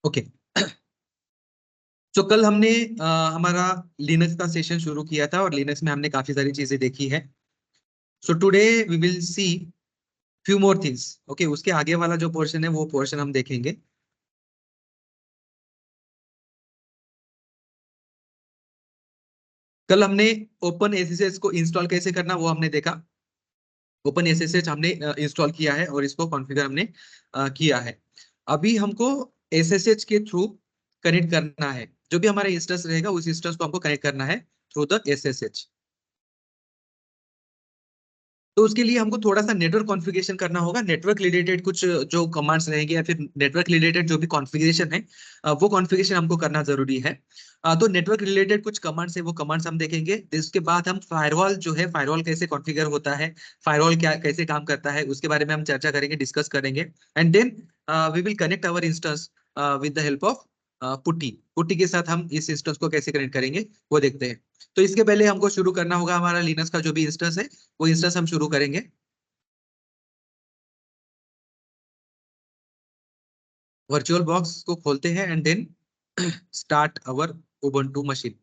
Okay. तो कल हमने हमारा लिनक्स का सेशन शुरू किया था और लिनक्स में हमने काफी सारी चीजें देखी है। So today we will see few more things. Okay, उसके आगे वाला जो पोर्शन है वो पोर्शन हम देखेंगे। कल हमने ओपन एसएसएच को इंस्टॉल कैसे करना वो हमने देखा। ओपन एसएसएच हमने इंस्टॉल किया है और इसको कॉन्फ़िगर हमने किया है। अभी हमको एसएसएच के थ्रू कनेक्ट करना है। जो भी हमारा इंस्टेंस रहेगा उस इंस्टेंस को हमको कनेक्ट करना है थ्रू द एसएसएच। तो उसके लिए हमको थोड़ा सा नेटवर्क कॉन्फ़िगरेशन करना होगा। नेटवर्क रिलेटेड कुछ जो कमांड्स रहेंगे या फिर नेटवर्क रिलेटेड जो भी कॉन्फ़िगरेशन है वो कॉन्फ़िगरेशन हमको करना जरूरी है। तो नेटवर्क रिलेटेड कुछ कमांड्स है वो कमांड्स हम देखेंगे। इसके बाद हम फायरवॉल जो है फायरवॉल कैसे कॉन्फ़िगर होता है, फायरवॉल क्या कैसे काम करता है उसके बारे में हम चर्चा करेंगे, डिस्कस करेंगे। And then we will connect our instance with the help of putty. Putty के साथ हम इस इंस्टेंस को कैसे कनेक्ट करेंगे वो देखते हैं। तो इसके पहले हमको शुरू करना होगा हमारा लिनक्स का जो भी इंस्टेंस है वो इंस्टेंस हम शुरू करेंगे। वर्चुअल बॉक्स को खोलते हैं and then start our Ubuntu machine.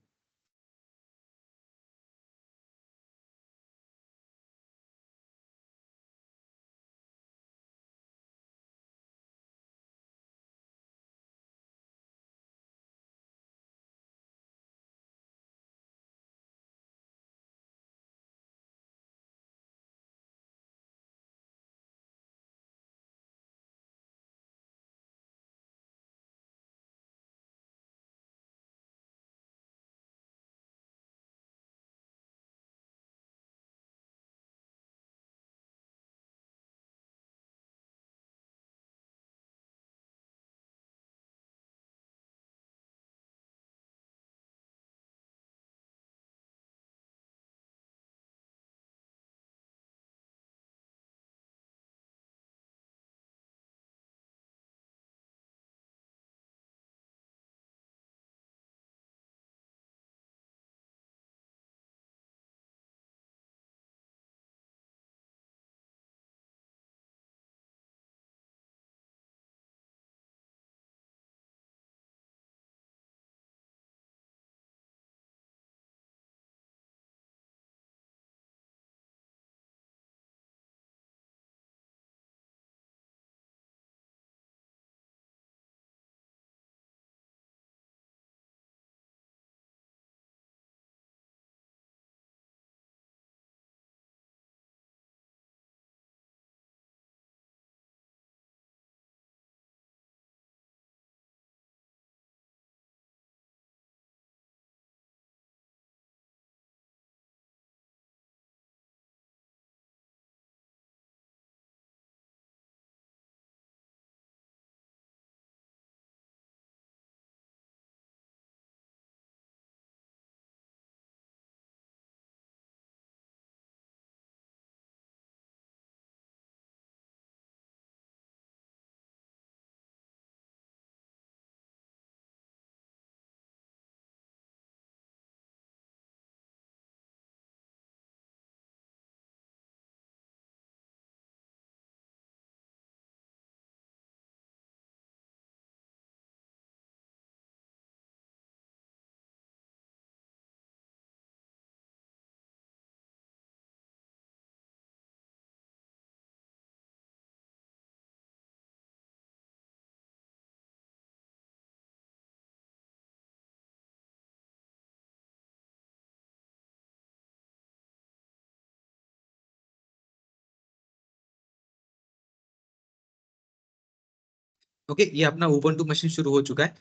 Okay, ये अपना उबुंटू मशीन शुरू हो चुका है।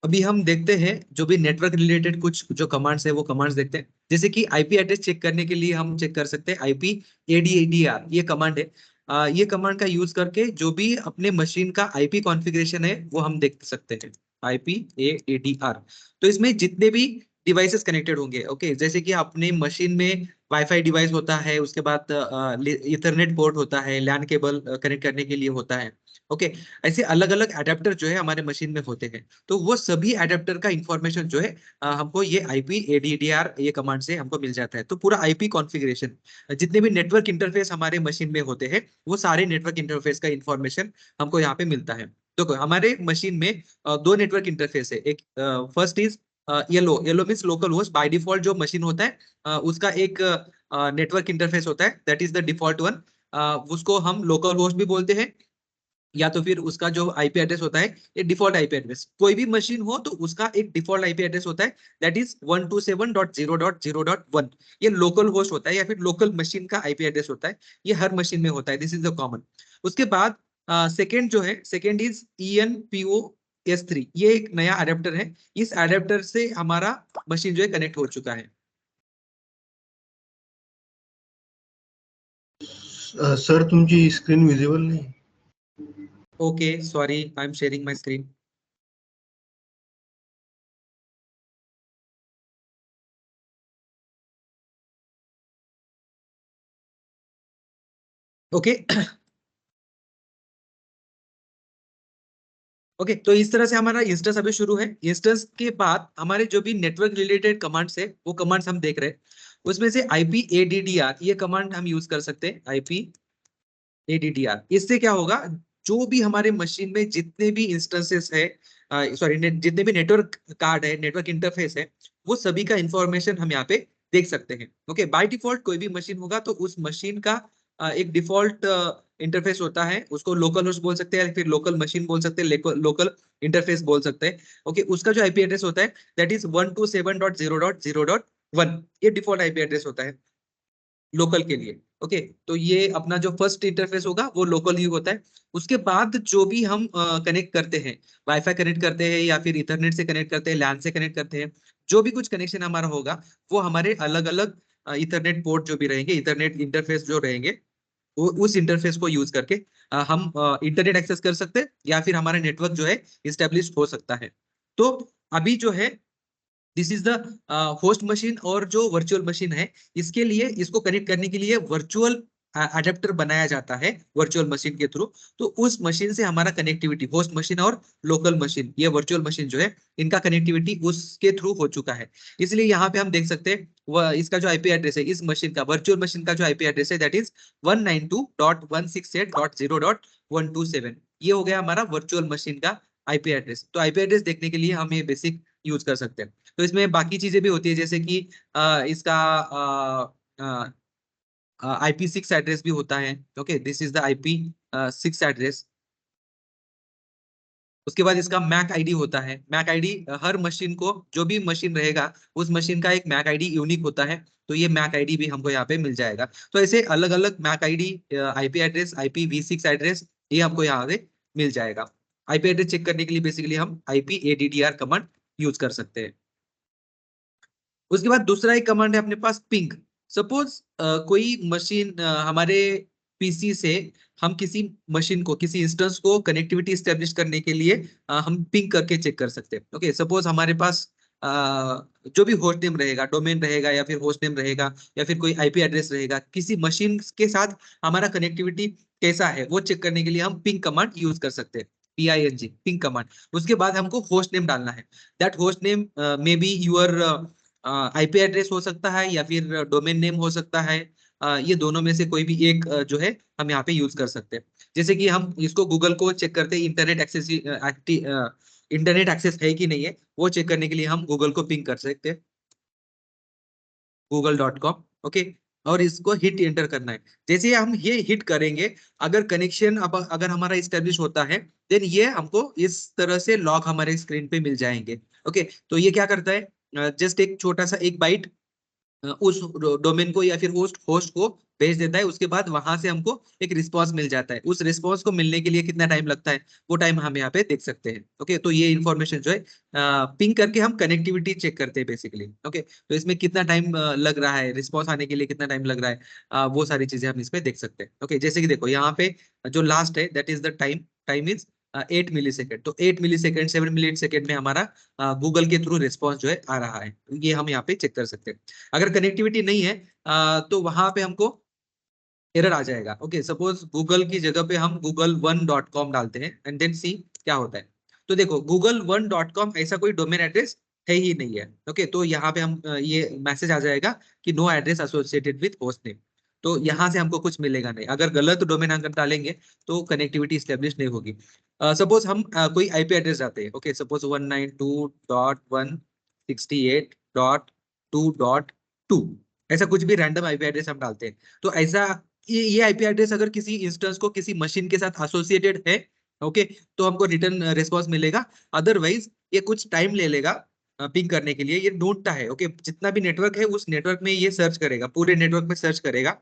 अभी हम देखते हैं जो भी नेटवर्क रिलेटेड कुछ जो कमांड्स है वो कमांड्स देखते हैं। जैसे कि आईपी एड्रेस चेक करने के लिए हम चेक कर सकते हैं आईपी एडीआर, ये कमांड है। ये कमांड का यूज करके जो भी अपने मशीन का आईपी कॉन्फ़िगरेशन है वो हम देख सकते हैं। आईपी एडीआर, तो इसमें जितने भी डिवाइसेस कनेक्टेड होंगे, ओके, जैसे कि अपने मशीन में वाईफाई डिवाइस होता है, उसके बाद इथरनेट पोर्ट होता है, लैन केबल कनेक्ट करने के लिए होता है। ओके, ऐसे अलग अलग एडेप्टर जो है हमारे मशीन में होते हैं। तो वो सभी एडेप्टर का इंफॉर्मेशन जो है हमको ये आईपी एडीडीआर ये कमांड से हमको मिल जाता है। तो पूरा आईपी कॉन्फ़िगरेशन, जितने भी नेटवर्क इंटरफेस हमारे मशीन में होते हैं, वो सारे नेटवर्क इंटरफेस का इंफॉर्मेशन हमको यहाँ पे मिलता है। तो हमारे मशीन में दो नेटवर्क इंटरफेस है। एक first is yellow, yellow means local host. By default जो मशीन होता है उसका एक नेटवर्क इंटरफेस होता है, that is the default one. उसको हम लोकल होस्ट भी बोलते हैं, या तो फिर उसका जो आईपी एड्रेस होता है ये डिफॉल्ट आईपी एड्रेस। कोई भी मशीन हो तो उसका एक डिफॉल्ट आईपी एड्रेस होता है, दैट इज 127.0.0.1। ये लोकल होस्ट होता है या फिर लोकल मशीन का आईपी एड्रेस होता है। ये हर मशीन में होता है, दिस इज द कॉमन। उसके बाद सेकेंड जो है, सेकेंड इज ENPO-S3। ये एक नया अडेप्टर है। इस अडेप्टर से हमारा मशीन जो है कनेक्ट हो चुका है। सर तुमची स्क्रीन विजिबल नाही। Okay, sorry, I am sharing my screen. Okay okay, तो इस तरह से हमारा इंस्टेंस अभी शुरू है। इंस्टेंस के बाद हमारे जो भी नेटवर्क रिलेटेड कमांड्स है वो कमांड्स हम देख रहे हैं। उसमें से आईपी एडीडीआर ये कमांड हम यूज कर सकते हैं। आईपी एडीडीआर, इससे क्या होगा, जो भी हमारे मशीन में जितने भी इंस्टेंसेस है, सॉरी, जितने भी नेटवर्क कार्ड है, नेटवर्क इंटरफेस है, वो सभी का इंफॉर्मेशन हम यहाँ पे देख सकते हैं। ओके, बाय डिफॉल्ट कोई भी मशीन होगा तो उस मशीन का एक डिफॉल्ट इंटरफेस होता है, उसको लोकल होस्ट बोल सकते हैं, फिर लोकल मशीन बोल सकते हैं, लोकल इंटरफेस बोल सकते हैं। ओके, उसका जो आईपी एड्रेस होता है दैट इज 127.0.0.1। ये डिफॉल्ट आईपी एड्रेस होता है लोकल के लिए। ओके, तो ये अपना जो फर्स्ट इंटरफेस होगा वो लोकल ही होता है। उसके बाद जो भी हम कनेक्ट करते हैं, वाईफाई कनेक्ट करते हैं या फिर इथरनेट से कनेक्ट करते हैं, लैन से कनेक्ट करते हैं, जो भी कुछ कनेक्शन हमारा होगा वो हमारे अलग अलग इथरनेट पोर्ट जो भी रहेंगे, इथरनेट इंटरफेस जो रहेंगे, वो उस इंटरफेस को यूज करके हम इंटरनेट एक्सेस कर सकते हैं या फिर हमारा नेटवर्क जो है इस्टेब्लिश हो सकता है। तो अभी जो है this is the host machine, और जो वर्चुअल मशीन है इसके लिए, इसको कनेक्ट करने के लिए वर्चुअल अडेप्टर बनाया जाता है वर्चुअल मशीन के थ्रू। तो उस मशीन से हमारा कनेक्टिविटी, होस्ट मशीन और लोकल मशीन, ये वर्चुअल मशीन जो है इनका कनेक्टिविटी उसके थ्रू हो चुका है। इसलिए यहाँ पे हम देख सकते हैं इसका जो आईपी एड्रेस है, इस मशीन का, वर्चुअल मशीन का जो आईपी एड्रेस है दैट इज 192.168.0.127। ये हो गया हमारा वर्चुअल मशीन का आईपी एड्रेस। तो आईपी एड्रेस देखने के लिए हम ये बेसिक यूज कर सकते हैं। तो इसमें बाकी चीजें भी होती है, जैसे कि इसका IP6 एड्रेस भी होता है। Okay, this is the IP6 address. उसके बाद इसका मैक आईडी होता है। मैक आईडी हर मशीन को, जो भी मशीन रहेगा उस मशीन का एक मैक आईडी यूनिक होता है। तो ये मैक आईडी भी हमको यहाँ पे मिल जाएगा। तो ऐसे अलग अलग MAC ID, IP address, IPv6 address, ये हमको यहाँ पे मिल जाएगा। आईपी एड्रेस चेक करने के लिए बेसिकली हम आईपी एडीडीआर कमांड यूज कर सकते हैं। उसके बाद दूसरा एक कमांड है अपने पास, पिंग। सपोज कोई मशीन हमारे पीसी से, हम किसी मशीन को, किसी इंस्टेंस को कनेक्टिविटी स्टेब्लिश करने के लिए हम पिंग करके चेक कर सकते हैं। ओके, सपोज हमारे पास अ, जो भी होस्ट नेम रहेगा, डोमेन रहेगा या फिर होस्ट नेम रहेगा या फिर कोई आईपी एड्रेस रहेगा, किसी मशीन के साथ हमारा कनेक्टिविटी कैसा है वो चेक करने के लिए हम पिंग कमांड यूज कर सकते हैं। PING, ping command. उसके बाद हमको होस्ट नेम डालना है। That host name may be your IP address हो सकता है या फिर डोमेन नेम हो सकता है। ये दोनों में से कोई भी एक जो है हम यहाँ पे यूज कर सकते हैं। जैसे कि हम इसको गूगल को चेक करते हैं, इंटरनेट एक्सेस है कि नहीं है, वो चेक करने के लिए हम गूगल को पिंग कर सकते हैं, google.com। ओके, और इसको हिट एंटर करना है। जैसे हम ये हिट करेंगे, अगर कनेक्शन अब अगर हमारा स्टेब्लिश होता है, देन ये हमको इस तरह से लॉग हमारे स्क्रीन पे मिल जाएंगे। ओके, तो ये क्या करता है, जस्ट एक छोटा सा एक बाइट उस डोमेन को या फिर होस्ट होस्ट को भेज देता है। उसके बाद वहां से हमको एक रिस्पांस मिल जाता है। उस रिस्पांस को मिलने के लिए कितना टाइम लगता है, वो टाइम हम यहाँ पे देख सकते हैं। ओके, तो ये इन्फॉर्मेशन जो है पिंग करके हम कनेक्टिविटी चेक करते हैं बेसिकली। ओके, तो इसमें कितना टाइम लग रहा है, रिस्पांस आने के लिए कितना टाइम लग रहा है, वो सारी चीजें हम इसमें देख सकते हैं। ओके, जैसे कि देखो यहाँ पे जो लास्ट है that is the time, time is 8 millisecond. तो 8 मिली सेकेंड, 7 मिली सेकेंड में हमारा गूगल के थ्रू रिस्पॉन्स जो है आ रहा है। ये हम यहाँ पे चेक कर सकते हैं। अगर कनेक्टिविटी नहीं है, तो वहां पे हमको एरर आ जाएगा। ओके, सपोज गूगल की जगह पे हम google1.com डालते हैं एंड देन सी क्या होता है। तो देखो google1.com ऐसा कोई डोमेन एड्रेस है ही नहीं है। ओके, तो यहाँ पे हम ये मैसेज आ जाएगा कि no address associated with host name. तो यहाँ से हमको कुछ मिलेगा नहीं। अगर गलत डोमेन अगर डालेंगे तो कनेक्टिविटी स्टेब्लिश नहीं होगी। सपोज हम कोई आईपी एड्रेस डालते हैं। ओके, सपोज 192.168.2.2 ऐसा कुछ भी रैंडम आईपी एड्रेस हम डालते हैं। तो ऐसा ये आईपी एड्रेस अगर किसी इंस्टेंस को किसी मशीन के साथ एसोसिएटेड है, ओके, तो हमको रिटर्न रिस्पॉन्स मिलेगा। अदरवाइज ये कुछ टाइम ले लेगा पिंग करने के लिए। ये ढूंढता है, ओके, जितना भी नेटवर्क है उस नेटवर्क में ये सर्च करेगा, पूरे नेटवर्क में सर्च करेगा।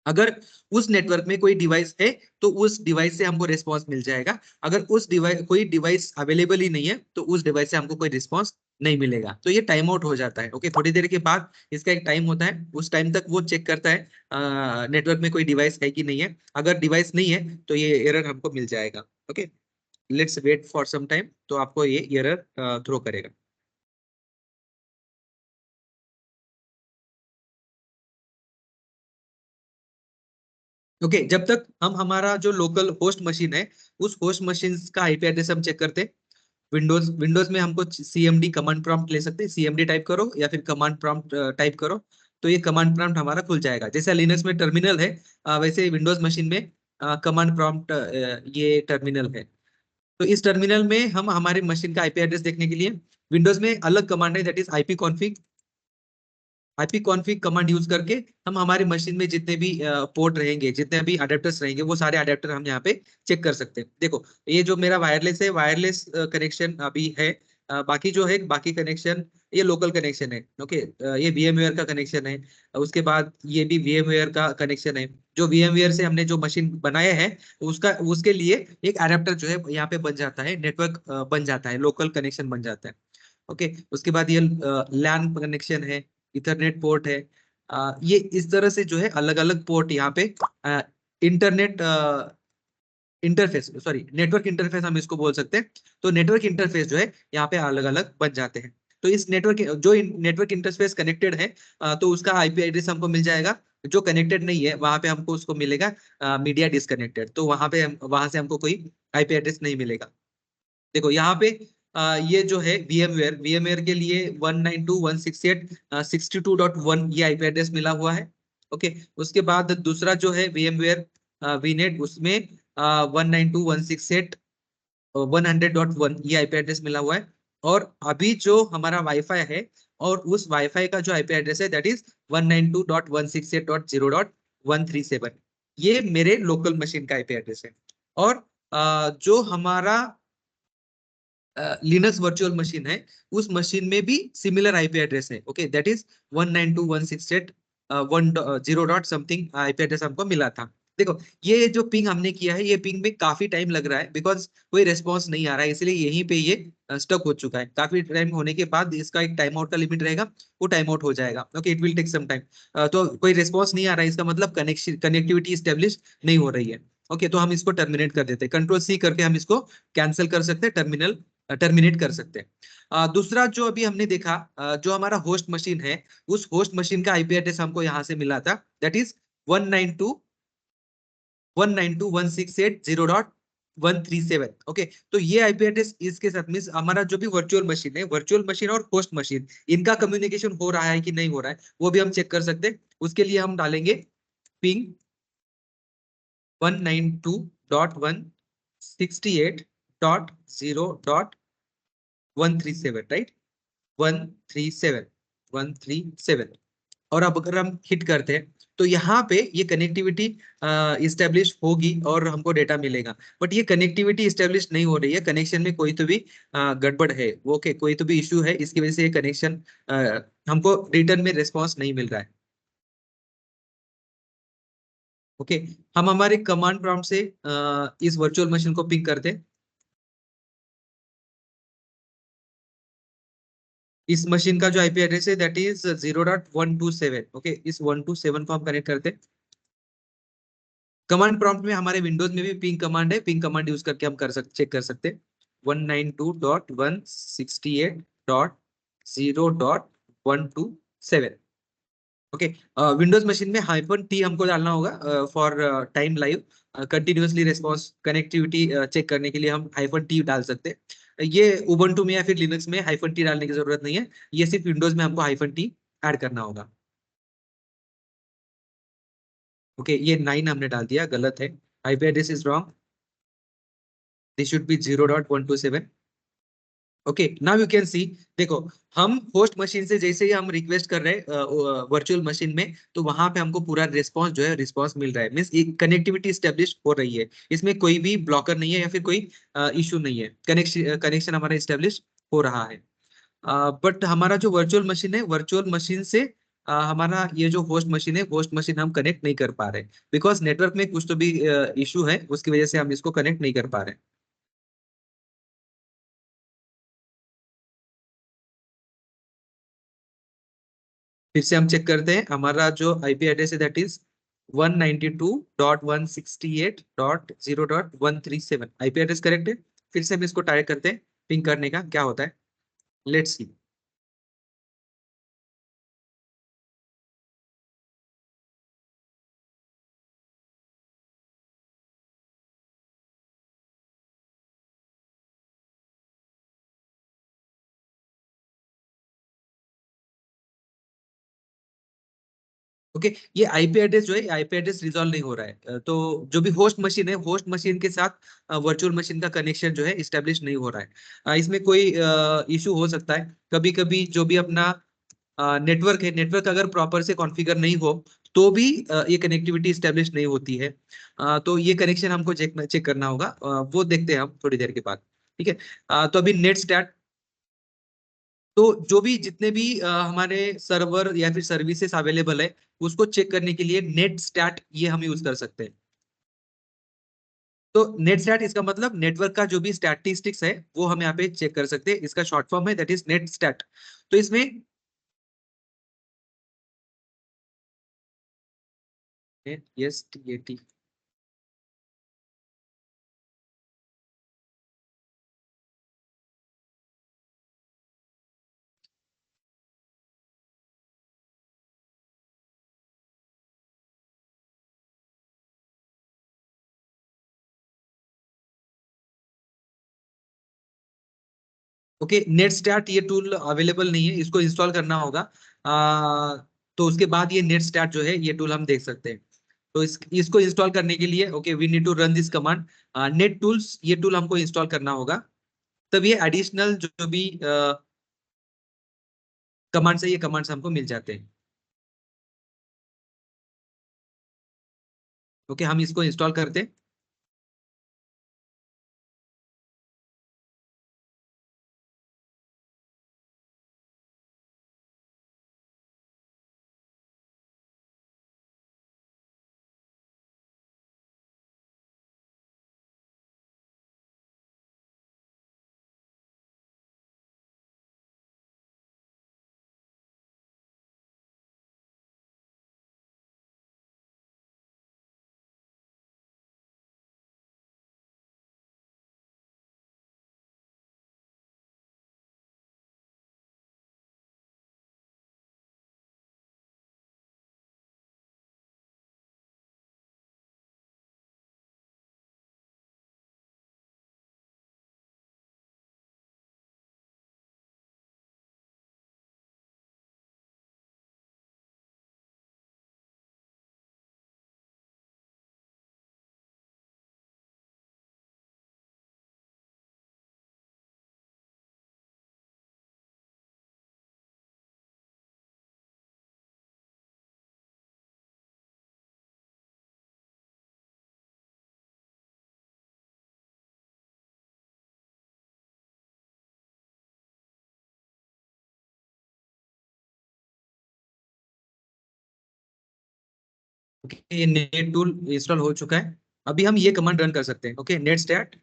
अगर उस नेटवर्क में कोई डिवाइस है तो उस डिवाइस से हमको रिस्पॉन्स मिल जाएगा। अगर उस डिवाइस कोई डिवाइस अवेलेबल ही नहीं है तो उस डिवाइस से हमको कोई रिस्पॉन्स नहीं मिलेगा। तो ये टाइम आउट हो जाता है। ओके, थोड़ी देर के बाद इसका एक टाइम होता है, उस टाइम तक वो चेक करता है नेटवर्क में कोई डिवाइस है कि नहीं है। अगर डिवाइस नहीं है तो ये एरर हमको मिल जाएगा। Okay, let's wait for some time, तो आपको ये एरर थ्रो करेगा। ओके, जब तक हम हमारा जो लोकल होस्ट मशीन है उस होस्ट मशीन का आईपी एड्रेस हम चेक करते हैं। विंडोज में हमको सीएमडी कमांड प्रॉम्प्ट ले सकते हैं। सीएमडी टाइप करो या फिर कमांड प्रॉम्प्ट टाइप करो, तो ये कमांड प्रॉम्प्ट हमारा खुल जाएगा। जैसे लिनक्स में टर्मिनल है, वैसे विंडोज मशीन में कमांड प्रॉम्प्ट ये टर्मिनल है। तो इस टर्मिनल में हम हमारे मशीन का आईपी एड्रेस देखने के लिए विंडोज में अलग कमांड है, that is IP config. IP config command use करके हम हमारी मशीन में जितने भी पोर्ट रहेंगे, जितने भी अडेप्टर्स रहेंगे, वो सारे अडेप्टर हम यहाँ पे चेक कर सकते हैं। देखो, ये जो मेरा वायरलेस है, वायरलेस कनेक्शन अभी है। बाकी जो है, बाकी कनेक्शन ये लोकल कनेक्शन है। ओके, ये VMware का कनेक्शन है। उसके बाद ये भी VMware का कनेक्शन है। जो VMware से हमने जो मशीन बनाया है उसका उसके लिए एक अडेप्टर जो है यहाँ पे बन जाता है, नेटवर्क बन जाता है, लोकल कनेक्शन बन जाता है। ओके, उसके बाद ये लैन कनेक्शन है, इथरनेट पोर्ट है। ये इस तरह से जो है अलग अलग पोर्ट यहाँ पे internet interface, sorry network interface हम इसको बोल सकते हैं। तो नेटवर्क इंटरफेस जो है यहाँ पे अलग अलग बन जाते हैं। तो इस नेटवर्क जो नेटवर्क इंटरफेस कनेक्टेड है तो उसका आईपी एड्रेस हमको मिल जाएगा। जो कनेक्टेड नहीं है वहां पे हमको उसको मिलेगा मीडिया डिसकनेक्टेड। तो वहां से हमको कोई आईपी एड्रेस नहीं मिलेगा। देखो यहाँ पे ये जो है VMware के लिए 192.168.62.1 ये आईपी एड्रेस मिला हुआ है। ओके, उसके बाद दूसरा जो है VMware VNet, उसमें 192.168.100.1 ये आईपी एड्रेस मिला हुआ है। और अभी जो हमारा वाईफाई है और उस वाईफाई का जो आईपी एड्रेस है दैट इज 192.168.0.137, ये मेरे लोकल मशीन का आईपी एड्रेस है। और जो हमारा लिनक्स वर्चुअल मशीन है उस मशीन में भी सिमिलर आईपी एड्रेस है। Okay, that is 192.168.1 dot something IP address हमको मिला था। देखो, ये जो पिंग हमने किया है, ये पिंग में काफी टाइम लग रहा है बिकॉज कोई रेस्पॉन्स नहीं आ रहा है, इसलिए यहीं पे ये स्टक हो चुका है। काफी टाइम होने के बाद इसका एक टाइम आउट का लिमिट रहेगा, वो टाइम आउट हो जाएगा। Okay, it will take some time. तो कोई रेस्पॉन्स नहीं आ रहा है, इसका मतलब कनेक्टिविटी स्टेब्लिश नहीं हो रही है। ओके, तो हम इसको टर्मिनेट कर देते हैं। कंट्रोल सी करके हम इसको कैंसिल कर सकते हैं, टर्मिनेट कर सकते हैं। दूसरा जो अभी हमने देखा, जो हमारा होस्ट मशीन है उस होस्ट मशीन का आईपी एड्रेस हमको यहाँ से मिला था, दैट इज 192.168.0.137। ओके, तो ये आईपी एड्रेस इसके साथ मींस हमारा जो भी वर्चुअल मशीन है, वर्चुअल मशीन और होस्ट मशीन, इनका कम्युनिकेशन हो रहा है कि नहीं हो रहा है वो भी हम चेक कर सकते हैं। उसके लिए हम डालेंगे पिंग 192.168.0.137, राइट, 137 और अब अगर हम हिट करते हैं तो यहाँ पे ये कनेक्टिविटी इस्टेब्लिश होगी और हमको डेटा मिलेगा। बट ये कनेक्टिविटी इस्टेब्लिश नहीं हो रही है, कनेक्शन में कोई तो भी गड़बड़ है। ओके, कोई तो भी इश्यू है, इसकी वजह से ये कनेक्शन हमको रिटर्न में रिस्पॉन्स नहीं मिल रहा है। ओके, हम हमारे कमांड प्रॉम्प्ट से इस वर्चुअल मशीन को पिक करते हैं। इस मशीन का जो आईपी एड्रेस है दैट इज 0.127। ओके, इस 127 को हम कनेक्ट करते हैं। कमांड प्रॉम्प्ट में हमारे विंडोज में भी पिंग कमांड है, पिंग कमांड यूज करके हम चेक कर सकते हैं। 192.168.0.127। ओके, विंडोज मशीन में -T हमको डालना होगा for time live continuously response connectivity check करने के लिए हम -T डाल सकते हैं। ये उबुंटू में या फिर लिनक्स में -T डालने की जरूरत नहीं है, ये सिर्फ विंडोज में हमको -T ऐड करना होगा। ओके, ये 9 हमने डाल दिया, गलत है। IP address is wrong, this should be 0.127। Okay, now you can see, देखो हम होस्ट मशीन से जैसे ही हम रिक्वेस्ट कर रहे हैं वर्चुअल मशीन में, तो वहां पे हमको पूरा रिस्पांस जो है रिस्पांस मिल रहा है, मींस कनेक्टिविटी स्टेब्लिश हो रही है, इसमें कोई भी ब्लॉकर नहीं है या फिर कोई इशू नहीं है, कनेक्शन कनेक्शन हमारा स्टेब्लिश हो रहा है। बट हमारा जो वर्चुअल मशीन है, वर्चुअल मशीन से हमारा ये जो होस्ट मशीन है, होस्ट मशीन हम कनेक्ट नहीं कर पा रहे, बिकॉज नेटवर्क में कुछ तो भी इशू है, उसकी वजह से हम इसको कनेक्ट नहीं कर पा रहे। फिर से हम चेक करते हैं, हमारा जो आईपी एड्रेस है that is 192.168.0.137, IP address correct है। फिर से हम इसको ट्राई करते हैं, पिंग करने का क्या होता है, लेट्स सी। ओके, ये आईपी एड्रेस जो है, आईपी एड्रेस रिजॉल्व नहीं हो रहा है, तो जो भी होस्ट मशीन है, होस्ट मशीन के साथ वर्चुअल मशीन का कनेक्शन जो है इस्टेब्लिश नहीं हो रहा है। इसमें कोई इशू हो सकता है, कभी कभी जो भी अपना नेटवर्क है, नेटवर्क अगर प्रॉपर से कॉन्फ़िगर नहीं हो तो भी ये कनेक्टिविटी स्टेब्लिश नहीं होती है। तो ये कनेक्शन हमको चेक चेक करना होगा, वो देखते हैं हम थोड़ी देर के बाद। ठीक है, तो अभी नेट स्टार्ट, तो जो भी जितने भी हमारे सर्वर या फिर सर्विसेज अवेलेबल है, उसको चेक करने के लिए नेट स्टैट ये हम यूज कर सकते हैं। तो नेट स्टैट इसका मतलब नेटवर्क का जो भी स्टैटिस्टिक्स है वो हम यहाँ पे चेक कर सकते हैं, इसका शॉर्ट फॉर्म है दैट इज नेट स्टैट। तो इसमें yes T. Okay, net start ये टूल अवेलेबल नहीं है, इसको इंस्टॉल करना होगा। तो उसके बाद ये नेट स्टार्ट जो है ये टूल हम देख सकते हैं। तो इसको इंस्टॉल करने के लिए okay we need to run this command net tools, ये टूल हमको इंस्टॉल करना होगा, तब ये एडिशनल जो भी कमांड्स है ये कमांड्स हमको मिल जाते हैं। ओके, हम इसको इंस्टॉल करते हैं। ओके, ये नेट टूल इंस्टॉल हो चुका है। अभी हम ये कमांड रन कर सकते हैं। Okay, net stat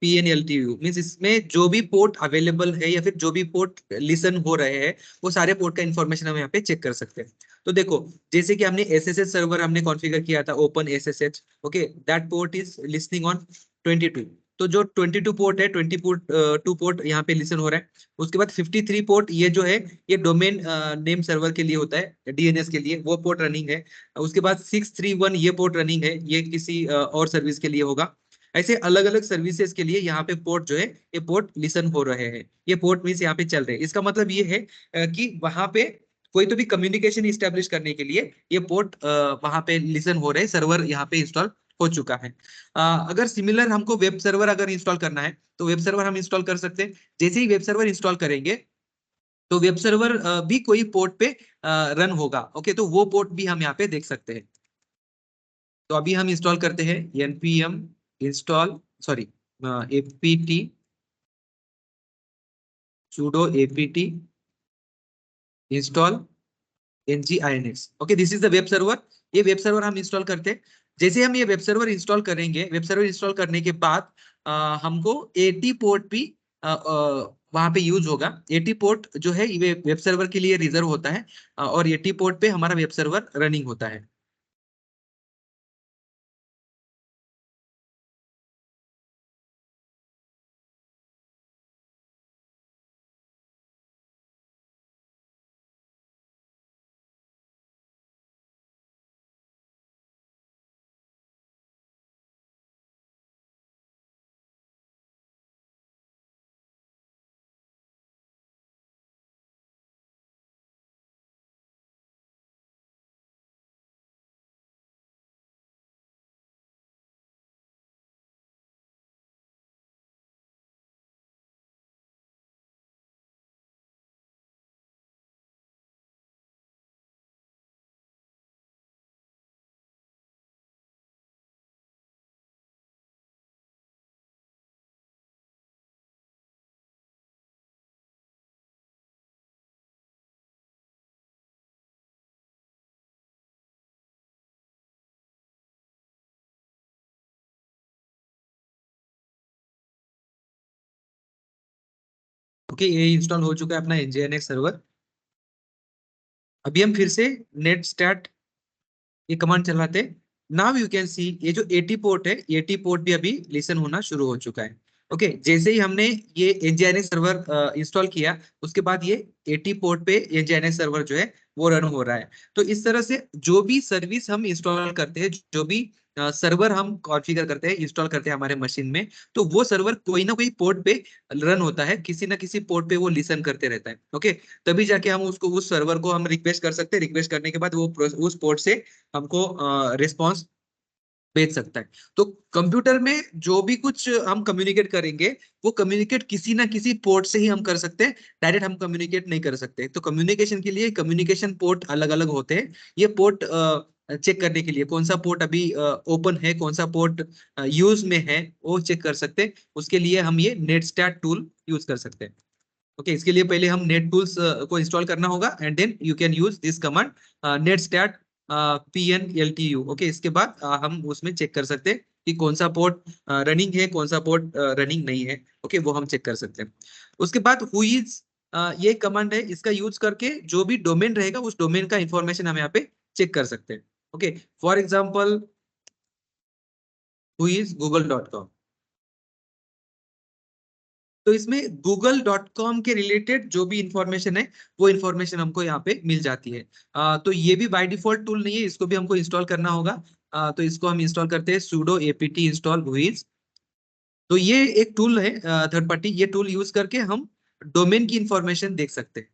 PNLTU means इसमें जो भी पोर्ट अवेलेबल है या फिर जो भी पोर्ट लिसन हो रहे हैं, वो सारे पोर्ट का इन्फॉर्मेशन हम यहाँ पे चेक कर सकते हैं। तो देखो, जैसे कि हमने SSH सर्वर हमने कॉन्फ़िगर किया था, open SSH। Okay, that port is listening on 22। तो जो 22 पोर्ट है, 22 पोर्ट यहाँ पे लिसन हो रहा है। उसके बाद 53 पोर्ट ये जो है ये डोमेन नेम सर्वर के लिए होता है, डीएनएस के लिए, वो पोर्ट रनिंग है। उसके बाद 631 ये पोर्ट रनिंग है, ये किसी और सर्विस के लिए होगा। ऐसे अलग अलग सर्विसेज के लिए यहाँ पे पोर्ट जो है ये पोर्ट लिसन हो रहे हैं, ये पोर्ट मीन्स यहाँ पे चल रहे हैं। इसका मतलब ये है कि वहां पे कोई तो भी कम्युनिकेशन इस्टेब्लिश करने के लिए ये पोर्ट वहां पे लिसन हो रहे हैं, सर्वर यहाँ पे इंस्टॉल हो चुका है। अगर सिमिलर हमको वेब सर्वर अगर इंस्टॉल करना है तो वेब सर्वर हम इंस्टॉल कर सकते हैं। जैसे ही वेब सर्वर इंस्टॉल करेंगे तो वेब सर्वर भी कोई पोर्ट पे रन होगा। ओके, तो वो पोर्ट भी हम यहाँ पे देख सकते हैं। तो अभी हम इंस्टॉल करते हैं npm install, sorry, apt sudo apt install nginx। Okay, this is the web server. ये वेब सर्वर हम इंस्टॉल करते हैं। जैसे हम ये वेब सर्वर इंस्टॉल करेंगे, वेब सर्वर इंस्टॉल करने के बाद हमको 80 पोर्ट भी वहां पे यूज होगा। 80 पोर्ट जो है ये वेब सर्वर के लिए रिजर्व होता है, और 80 पोर्ट पे हमारा वेब सर्वर रनिंग होता है। ओके, ये इंस्टॉल हो चुका है अपना nginx सर्वर। अभी हम फिर से नेट स्टार्ट ये कमांड चलाते। नाउ यू कैन सी ये जो 80 पोर्ट है, 80 पोर्ट भी अभी लिसन होना शुरू हो चुका है। ओके, जैसे ही हमने ये nginx सर्वर इंस्टॉल किया उसके बाद ये 80 पोर्ट पे nginx सर्वर जो है वो रन हो रहा है। तो इस तरह से जो भी सर्विस हम इंस्टॉल करते हैं, जो भी सर्वर हम कॉन्फ़िगर करते हैं, इंस्टॉल करते हैं हमारे मशीन में, तो वो सर्वर कोई ना कोई पोर्ट पे रन होता है, किसी ना किसी पोर्ट पे वो लिसन करते रहता है। ओके, तभी जाके हम उसको, उस सर्वर को हम रिक्वेस्ट कर सकते हैं। रिक्वेस्ट करने के बाद वो उस पोर्ट से हमको रिस्पॉन्स भेज सकता है। तो कंप्यूटर में जो भी कुछ हम कम्युनिकेट करेंगे वो कम्युनिकेट किसी ना किसी पोर्ट से ही हम कर सकते हैं, डायरेक्ट हम कम्युनिकेट नहीं कर सकते। तो कम्युनिकेशन के लिए कम्युनिकेशन पोर्ट अलग अलग होते हैं। ये पोर्ट चेक करने के लिए कौन सा पोर्ट अभी ओपन है, कौन सा पोर्ट यूज में है, वो चेक कर सकते हैं। उसके लिए हम ये नेट स्टार्ट टूल यूज कर सकते हैं। ओके, इसके लिए पहले हम नेट टूल्स को इंस्टॉल करना होगा and then you can use this command net start PNLTU। Okay, इसके बाद हम उसमें चेक कर सकते हैं कि कौन सा पोर्ट रनिंग है, कौन सा पोर्ट रनिंग नहीं है। ओके, वो हम चेक कर सकते हैं। उसके बाद हु इज ये कमांड है, इसका यूज करके जो भी डोमेन रहेगा उस डोमेन का इंफॉर्मेशन हम यहाँ पे चेक कर सकते हैं। Okay, for example who is google.com। तो इसमें google.com के रिलेटेड जो भी इंफॉर्मेशन है वो इंफॉर्मेशन हमको यहाँ पे मिल जाती है। तो ये भी बाय डिफॉल्ट टूल नहीं है, इसको भी हमको इंस्टॉल करना होगा। तो इसको हम इंस्टॉल करते हैं sudo apt install whois। तो ये एक टूल है थर्ड पार्टी, ये टूल यूज करके हम डोमेन की इंफॉर्मेशन देख सकते हैं।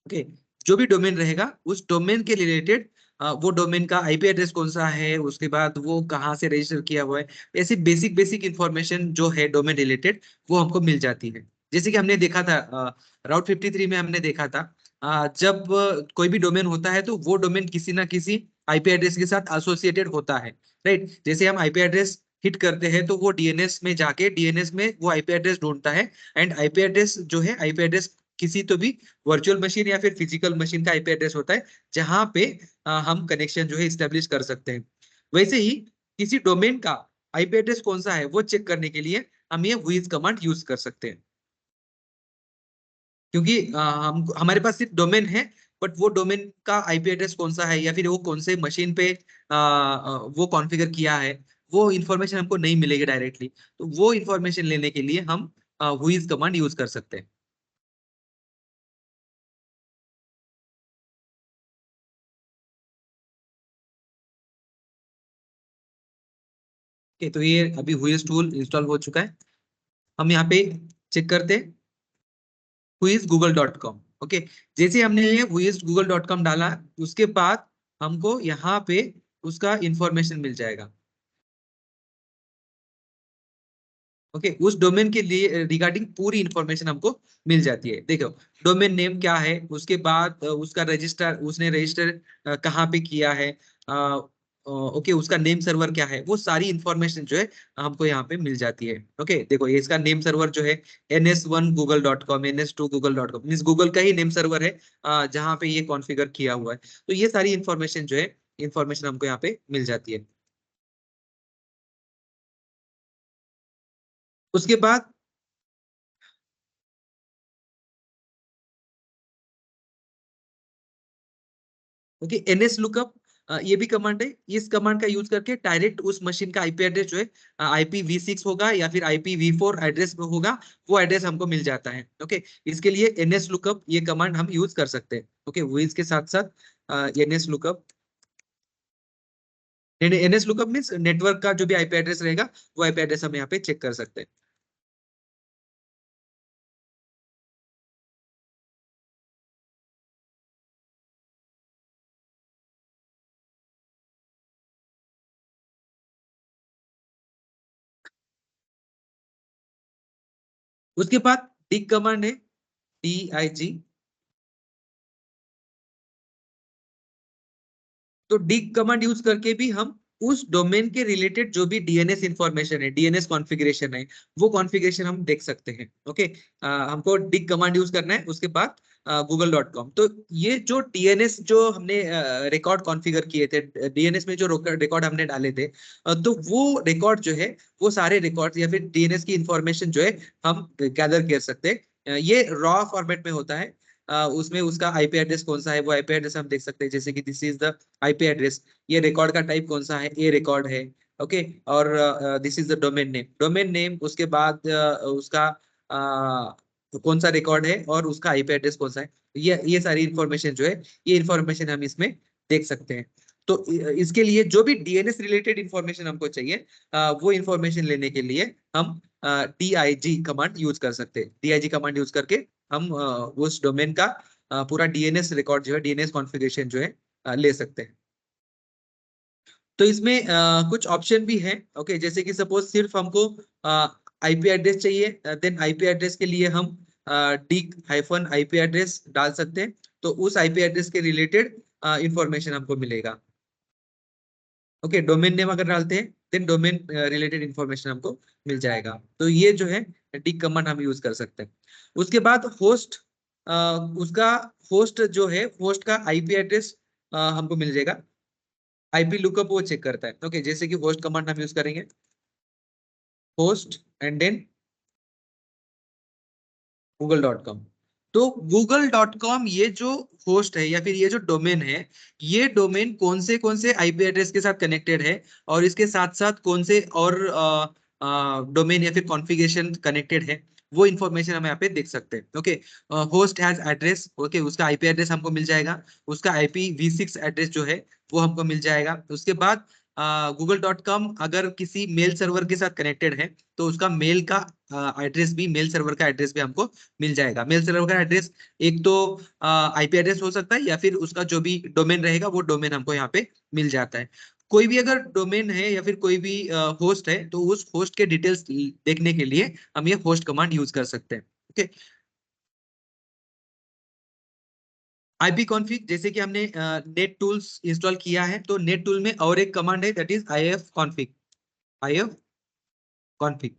ओके, जो भी डोमेन रहेगा उस डोमेन के रिलेटेड वो डोमेन का आईपी एड्रेस कौन सा है, उसके बाद वो कहाँ से रजिस्टर किया हुआ है, ऐसी बेसिक बेसिक इंफॉर्मेशन जो है डोमेन रिलेटेड वो हमको मिल जाती है। जैसे कि हमने देखा था राउट 53 में हमने देखा था जब कोई भी डोमेन होता है तो वो डोमेन किसी ना किसी आईपी एड्रेस के साथ एसोसिएटेड होता है। राइट, जैसे हम आईपी एड्रेस हिट करते हैं तो वो डीएनएस में जाके डीएनएस में वो आईपी एड्रेस ढूंढता है। एंड आईपी एड्रेस जो है, आईपी एड्रेस किसी तो भी वर्चुअल मशीन या फिर फिजिकल मशीन का आईपी एड्रेस होता है जहां पे हम कनेक्शन जो है स्टेब्लिश कर सकते हैं। वैसे ही किसी डोमेन का आईपी एड्रेस कौन सा है वो चेक करने के लिए हम ये व्हिज कमांड यूज कर सकते हैं। क्योंकि हम हमारे पास सिर्फ डोमेन है, बट वो डोमेन का आईपी एड्रेस कौन सा है या फिर वो कौन से मशीन पे वो कॉन्फ़िगर किया है वो इन्फॉर्मेशन हमको नहीं मिलेगी डायरेक्टली। तो वो इन्फॉर्मेशन लेने के लिए हम व्होइस कमांड यूज कर सकते हैं। ओके, तो ये अभी व्होइस टूल इंस्टॉल हो चुका है। हम यहाँ पे चेक करते हैं whoisgoogle.com। ओके, जैसे हमने ये whoisgoogle.com डाला, उसके बाद हमको यहाँ पे उसका इंफॉर्मेशन मिल जाएगा। ओके, उस डोमेन के लिए रिगार्डिंग पूरी इंफॉर्मेशन हमको मिल जाती है। देखो, डोमेन नेम क्या है, उसके बाद उसका रजिस्टर, उसने रजिस्टर कहाँ पे किया है, ओके, उसका नेम सर्वर क्या है, वो सारी इंफॉर्मेशन जो है हमको यहाँ पे मिल जाती है। ओके, देखो ये इसका नेम सर्वर जो है ns1google.com, ns2google.com, मीन्स गूगल का ही नेम सर्वर है जहाँ पे ये कॉन्फ़िगर किया हुआ है। तो ये सारी इंफॉर्मेशन जो है, इंफॉर्मेशन हमको यहाँ पे मिल जाती है। उसके बाद ओके, एनएस लुकअप, ये भी कमांड है। इस कमांड का यूज करके डायरेक्ट उस मशीन का आईपी एड्रेस जो है IPv6 होगा या फिर IPv4 एड्रेस होगा, वो एड्रेस हमको मिल जाता है। ओके, इसके लिए एनएस लुकअप ये कमांड हम यूज कर सकते हैं। ओके, वो इसके साथ साथ NS lookup, NS lookup means network का जो भी आईपी एड्रेस रहेगा, वो आईपी एड्रेस हम यहाँ पे चेक कर सकते हैं। उसके बाद डिग कमांड है, DIG। तो डिग कमांड यूज करके भी हम उस डोमेन के रिलेटेड जो भी डीएनएस इंफॉर्मेशन है, डीएनएस कॉन्फ़िगरेशन है, वो कॉन्फ़िगरेशन हम देख सकते हैं। ओके, हमको डिग कमांड यूज करना है, उसके बाद google.com। तो ये जो डीएनएस जो हमने रिकॉर्ड कॉन्फ़िगर किए थे, डीएनएस में जो रिकॉर्ड हमने डाले थे, तो वो रिकॉर्ड जो है, वो सारे रिकॉर्ड या फिर डीएनएस की इंफॉर्मेशन जो है हम गैदर कर सकते हैं। ये रॉ फॉर्मेट में होता है। उसमें उसका आईपी एड्रेस कौन सा है, वो आईपी एड्रेस हम देख सकते हैं, जैसे कि this is the IP address. ये रिकॉर्ड का टाइप कौन सा है, ए रिकॉर्ड है। ओके, और this is the domain name, domain name, उसके बाद उसका कौन सा रिकॉर्ड है और उसका आईपी एड्रेस कौन सा है। ये सारी इंफॉर्मेशन जो है, ये इंफॉर्मेशन हम इसमें देख सकते हैं। तो इसके लिए जो भी डीएनएस रिलेटेड इंफॉर्मेशन हमको चाहिए, वो इंफॉर्मेशन लेने के लिए हम DIG कमांड यूज कर सकते हैं। DIG कमांड यूज करके हम उस डोमेन का पूरा डीएनएस रिकॉर्ड जो है, डीएनएस कॉन्फ़िगरेशन जो है ले सकते हैं। तो इसमें कुछ ऑप्शन भी है। ओके, जैसे कि सपोज सिर्फ हमको आईपी एड्रेस चाहिए, देन आईपी एड्रेस के लिए हम dig-IP एड्रेस डाल सकते हैं। तो उस आईपी एड्रेस के रिलेटेड इंफॉर्मेशन हमको मिलेगा। ओके, डोमेन नेम अगर डालते हैं, देन डोमेन रिलेटेड इंफॉर्मेशन हमको मिल जाएगा। तो ये जो है डिग कमांड हम यूज कर सकते हैं। उसके बाद होस्ट, उसका होस्ट जो है, होस्ट का आईपी एड्रेस हमको मिल जाएगा। आईपी लुकअप वो चेक करता है। ओके, जैसे कि होस्ट कमांड हम यूज करेंगे, होस्ट एंड देन google.com। तो google.com ये जो होस्ट है या फिर ये जो डोमेन है, ये डोमेन कौन से आईपी एड्रेस के साथ कनेक्टेड है, और इसके साथ साथ कौन से और डोमेन या फिर कॉन्फ़िगरेशन कनेक्टेड है, वो इन्फॉर्मेशन हम यहाँ पे देख सकते हैं। Okay, host has address, okay, उसका आईपी एड्रेस हमको मिल जाएगा, उसका IPv6 एड्रेस जो है वो हमको मिल जाएगा। उसके बाद google.com अगर किसी मेल सर्वर के साथ कनेक्टेड है, तो उसका मेल का एड्रेस भी, मेल सर्वर का एड्रेस भी हमको मिल जाएगा। मेल सर्वर का एड्रेस एक तो आईपी एड्रेस हो सकता है, या फिर उसका जो भी डोमेन रहेगा, वो डोमेन हमको यहाँ पे मिल जाता है। कोई भी अगर डोमेन है या फिर कोई भी होस्ट है, तो उस होस्ट के डिटेल्स देखने के लिए हम ये होस्ट कमांड यूज कर सकते हैं। ओके, आईपी कॉन्फ़िग, जैसे कि हमने नेट टूल्स इंस्टॉल किया है, तो नेट टूल में और एक कमांड है, that is IF config. IF config,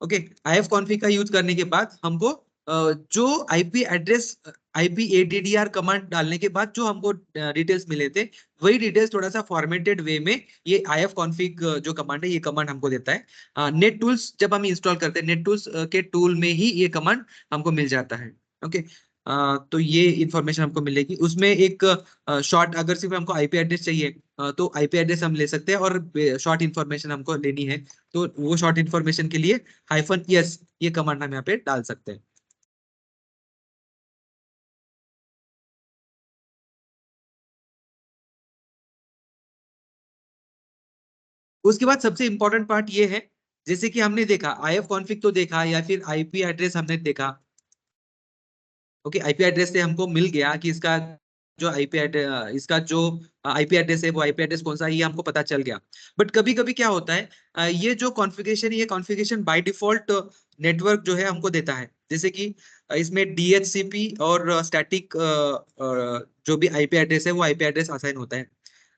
okay, IF config का यूज करने के बाद हमको जो आईपी एड्रेस, IPADDR कमांड डालने के बाद जो हमको डिटेल्स मिले थे, वही डिटेल्स थोड़ा सा फॉर्मेटेड वे में ये IF कॉन्फ़िग जो कमांड है, ये कमांड हमको देता है। नेट टूल्स जब हम इंस्टॉल करते हैं, नेट टूल्स के टूल में ही ये कमांड हमको मिल जाता है। ओके, तो ये इंफॉर्मेशन हमको मिलेगी। उसमें एक शॉर्ट, अगर सिर्फ हमको आईपी एड्रेस चाहिए तो आईपी एड्रेस हम ले सकते हैं, और शॉर्ट इन्फॉर्मेशन हमको लेनी है तो वो शॉर्ट इन्फॉर्मेशन के लिए -s ये कमांड हम यहाँ पे डाल सकते हैं। उसके बाद सबसे इंपॉर्टेंट पार्ट ये है, जैसे कि हमने देखा IF कॉन्फ़िग तो देखा, या फिर आईपी एड्रेस हमने देखा। ओके, आईपी एड्रेस से हमको मिल गया कि इसका जो आईपी एड्रेस, इसका जो आईपी एड्रेस है वो आईपी एड्रेस कौन सा है, ये हमको पता चल गया। बट कभी कभी क्या होता है, ये जो कॉन्फ़िगरेशन, ये कॉन्फ़िगरेशन बाय डिफॉल्ट नेटवर्क जो है हमको देता है। जैसे कि इसमें DHCP और स्टैटिक जो भी आईपी एड्रेस है वो आईपी एड्रेस असाइन होता है।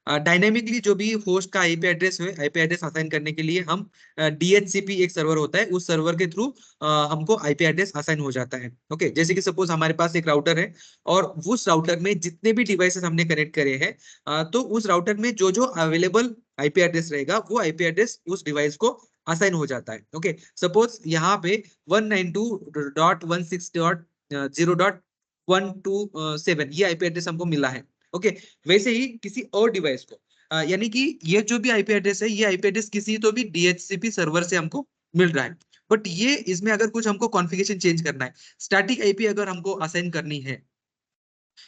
डायनेमिकली जो भी होस्ट का आईपी एड्रेस है, आईपी एड्रेस असाइन करने के लिए हम DHCP एक सर्वर होता है, उस सर्वर के थ्रू हमको आईपी एड्रेस असाइन हो जाता है। ओके, जैसे कि सपोज हमारे पास एक राउटर है, और उस राउटर में जितने भी डिवाइसेस हमने कनेक्ट करे हैं, तो उस राउटर में जो जो अवेलेबल आईपी एड्रेस रहेगा, वो आईपी एड्रेस उस डिवाइस को असाइन हो जाता है। ओके, सपोज यहाँ पे 192.168.0.127 ये आईपी एड्रेस हमको मिला है। ओके, वैसे ही किसी और डिवाइस को, यानी कि ये जो भी आईपी एड्रेस है, ये आईपी एड्रेस किसी तो भी DHCP सर्वर से हमको मिल रहा है। बट ये इसमें अगर कुछ हमको कॉन्फ़िगरेशन चेंज करना है, स्टैटिक आईपी अगर हमको असाइन करनी है,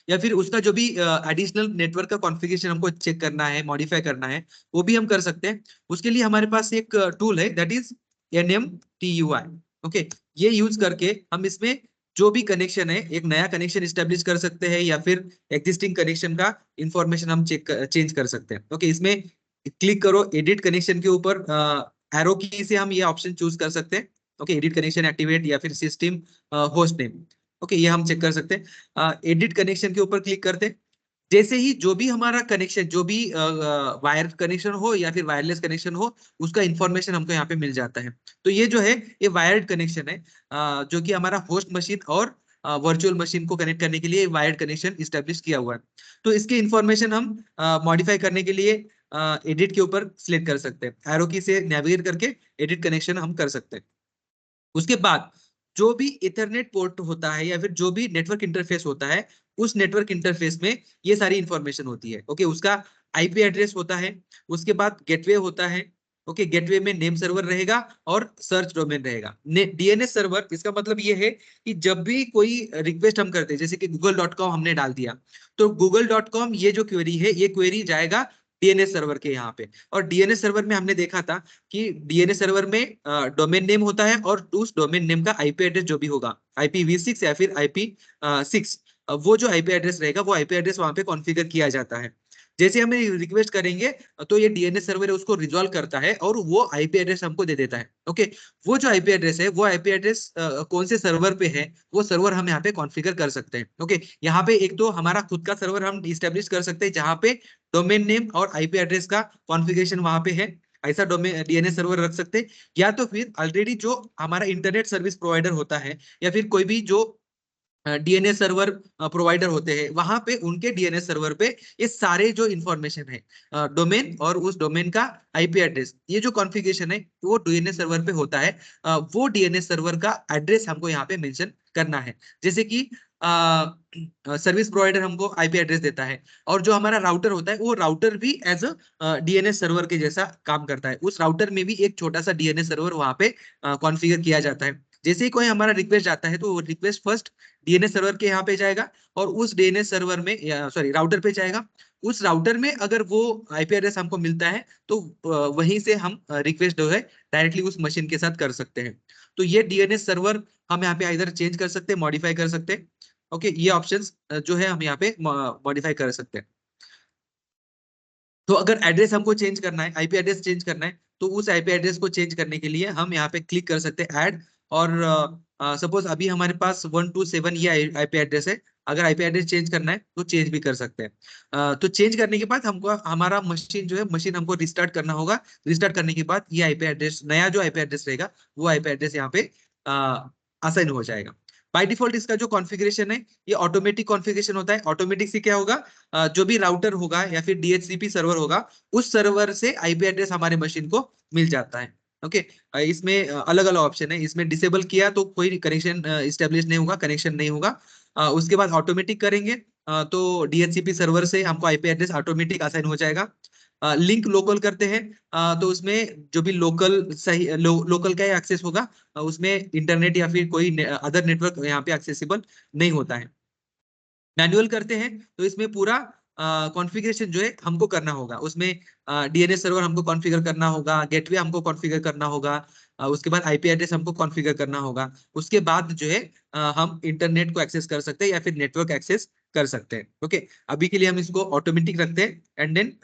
या फिर उसका जो भी एडिशनल नेटवर्क का कॉन्फ़िगरेशन हमको चेक करना है, मॉडिफाई करना है, वो भी हम कर सकते हैं। उसके लिए हमारे पास एक टूल है, दैट इज NMTUI। ओके, ये यूज करके हम इसमें जो भी कनेक्शन है, एक नया कनेक्शन स्टेब्लिश कर सकते हैं, या फिर एग्जिस्टिंग कनेक्शन का इंफॉर्मेशन हम चेंज कर सकते हैं। ओके, इसमें क्लिक करो एडिट कनेक्शन के ऊपर, एरो की से हम ये ऑप्शन चूज कर सकते हैं। ओके, एडिट कनेक्शन एक्टिवेट, या फिर सिस्टम होस्ट नेम। ओके, ये हम चेक कर सकते हैं। एडिट कनेक्शन के ऊपर क्लिक करते हैं। जैसे ही जो भी हमारा कनेक्शन, जो भी वायर कनेक्शन हो या फिर वायरलेस कनेक्शन हो, उसका इंफॉर्मेशन हमको यहाँ पे मिल जाता है। तो ये जो है, ये वायर्ड कनेक्शन है, जो कि हमारा होस्ट मशीन और वर्चुअल मशीन को कनेक्ट करने के लिए वायर्ड कनेक्शन इस्टेब्लिश किया हुआ है। तो इसके इंफॉर्मेशन हम मॉडिफाई करने के लिए एडिट के ऊपर सिलेक्ट कर सकते हैं, एरो की से नेविगेट करके एडिट कनेक्शन हम कर सकते हैं। उसके बाद जो भी इथरनेट पोर्ट होता है, या फिर जो भी नेटवर्क इंटरफेस होता है, उस नेटवर्क इंटरफेस में ये सारी इंफॉर्मेशन होती है। ओके, उसका आईपी एड्रेस होता है, उसके बाद गेटवे होता है। ओके, गेटवे में नेम सर्वर रहेगा और सर्च डोमेन रहेगा। DNS सर्वर, इसका मतलब ये है कि जब भी कोई रिक्वेस्ट हम करते हैं, जैसे कि google.com हमने डाल दिया, तो google.com ये जो क्वेरी है, ये क्वेरी जाएगा DNS सर्वर के यहाँ पे। और DNS सर्वर में हमने देखा था कि डीएनएस सर्वर में डोमेन नेम होता है, और उस डोमेन नेम का आईपी एड्रेस जो भी होगा, IPv6 या फिर IP6, वो जो आईपी एड्रेस रहेगा, वो आईपी एड्रेस वहां पे कॉन्फ़िगर किया जाता है। जैसे हमें रिक्वेस्ट करेंगे, तो ये डीएनएस सर्वर है उसको रिजॉल्व करता है, और वो आईपी एड्रेस हमको दे देता है। ओके, वो जो आईपी एड्रेस है, वो आईपी एड्रेस कौन से सर्वर पे है, वो सर्वर हम यहाँ पे कॉन्फ़िगर कर सकते हैं। ओके, यहाँ पे एक तो हमारा खुद का सर्वर हम इस्टेब्लिश कर सकते हैं, जहाँ पे डोमेन नेम और आईपी एड्रेस का कॉन्फ़िगरेशन वहां पे है, ऐसा डोमेन DNS सर्वर रख सकते हैं। या तो फिर ऑलरेडी जो हमारा इंटरनेट सर्विस प्रोवाइडर होता है, या फिर कोई भी जो DNS सर्वर प्रोवाइडर होते हैं, वहां पे उनके DNS सर्वर पे ये सारे जो इंफॉर्मेशन है, डोमेन और उस डोमेन का आईपी एड्रेस, ये जो कॉन्फ़िगरेशन है वो DNS सर्वर पे होता है। वो DNS सर्वर का एड्रेस हमको यहाँ पे मेंशन करना है। जैसे कि सर्विस प्रोवाइडर हमको आईपी एड्रेस देता है, और जो हमारा राउटर होता है, वो राउटर भी एज अ DNS सर्वर के जैसा काम करता है। उस राउटर में भी एक छोटा सा DNS सर्वर वहां पे कॉन्फ़िगर किया जाता है। जैसे ही कोई हमारा रिक्वेस्ट आता है, तो वो रिक्वेस्ट फर्स्ट DNS सर्वर के यहाँ पे जाएगा, और उस DNS सर्वर में, या सॉरी राउटर पे जाएगा। उस राउटर में अगर वो आईपी एड्रेस हमको मिलता है, तो वहीं से हम रिक्वेस्ट जो है डायरेक्टली उस मशीन के साथ कर सकते हैं। तो ये DNS सर्वर हम यहाँ पे इधर चेंज कर सकते हैं, मॉडिफाई कर सकते हैं। ओके, ये ऑप्शंस जो है हम यहाँ पे मॉडिफाई कर सकते हैं। तो अगर एड्रेस हमको चेंज करना है, आईपी एड्रेस चेंज करना है, तो उस आईपी एड्रेस को चेंज करने के लिए हम यहाँ पे क्लिक कर सकते हैं ऐड। और सपोज अभी हमारे पास 127 ये आईपी एड्रेस है, अगर आईपी एड्रेस चेंज करना है तो चेंज भी कर सकते हैं। तो चेंज करने के बाद हमको हमारा मशीन जो है, मशीन हमको रिस्टार्ट करना होगा। रिस्टार्ट करने के बाद ये आईपी एड्रेस, नया जो आईपी एड्रेस रहेगा, वो आईपी एड्रेस यहाँ पे असाइन हो जाएगा। बाय डिफॉल्ट इसका जो कॉन्फ़िगरेशन है, ये ऑटोमेटिक कॉन्फ़िगरेशन होता है। ऑटोमेटिक से क्या होगा, जो भी राउटर होगा या फिर DHCP सर्वर होगा, उस सर्वर से आईपी एड्रेस हमारे मशीन को मिल जाता है। ओके, इसमें अलग अलग ऑप्शन है। इसमें डिसेबल किया तो कोई कनेक्शन स्टेब्लिश नहीं होगा, कनेक्शन नहीं होगा। उसके बाद ऑटोमेटिक करेंगे, तो डीएचसीपी सर्वर से हमको आईपी एड्रेस ऑटोमेटिक असाइन हो जाएगा। लिंक लोकल करते हैं, तो उसमें जो भी लोकल सही लोकल का एक्सेस होगा, उसमें इंटरनेट या फिर कोई अदर नेटवर्क यहाँ पे एक्सेसिबल नहीं होता है। मैनुअल करते हैं तो इसमें पूरा कॉन्फ़िगरेशन जो है हमको करना होगा। उसमें डीएनएस सर्वर हमको कॉन्फ़िगर करना होगा, गेटवे हमको कॉन्फ़िगर करना होगा, उसके बाद आईपी एड्रेस हमको कॉन्फ़िगर करना होगा। उसके बाद जो है हम इंटरनेट को एक्सेस कर सकते हैं या फिर नेटवर्क एक्सेस कर सकते हैं। ओके, अभी के लिए हम इसको ऑटोमेटिक रखते हैं, एंड देन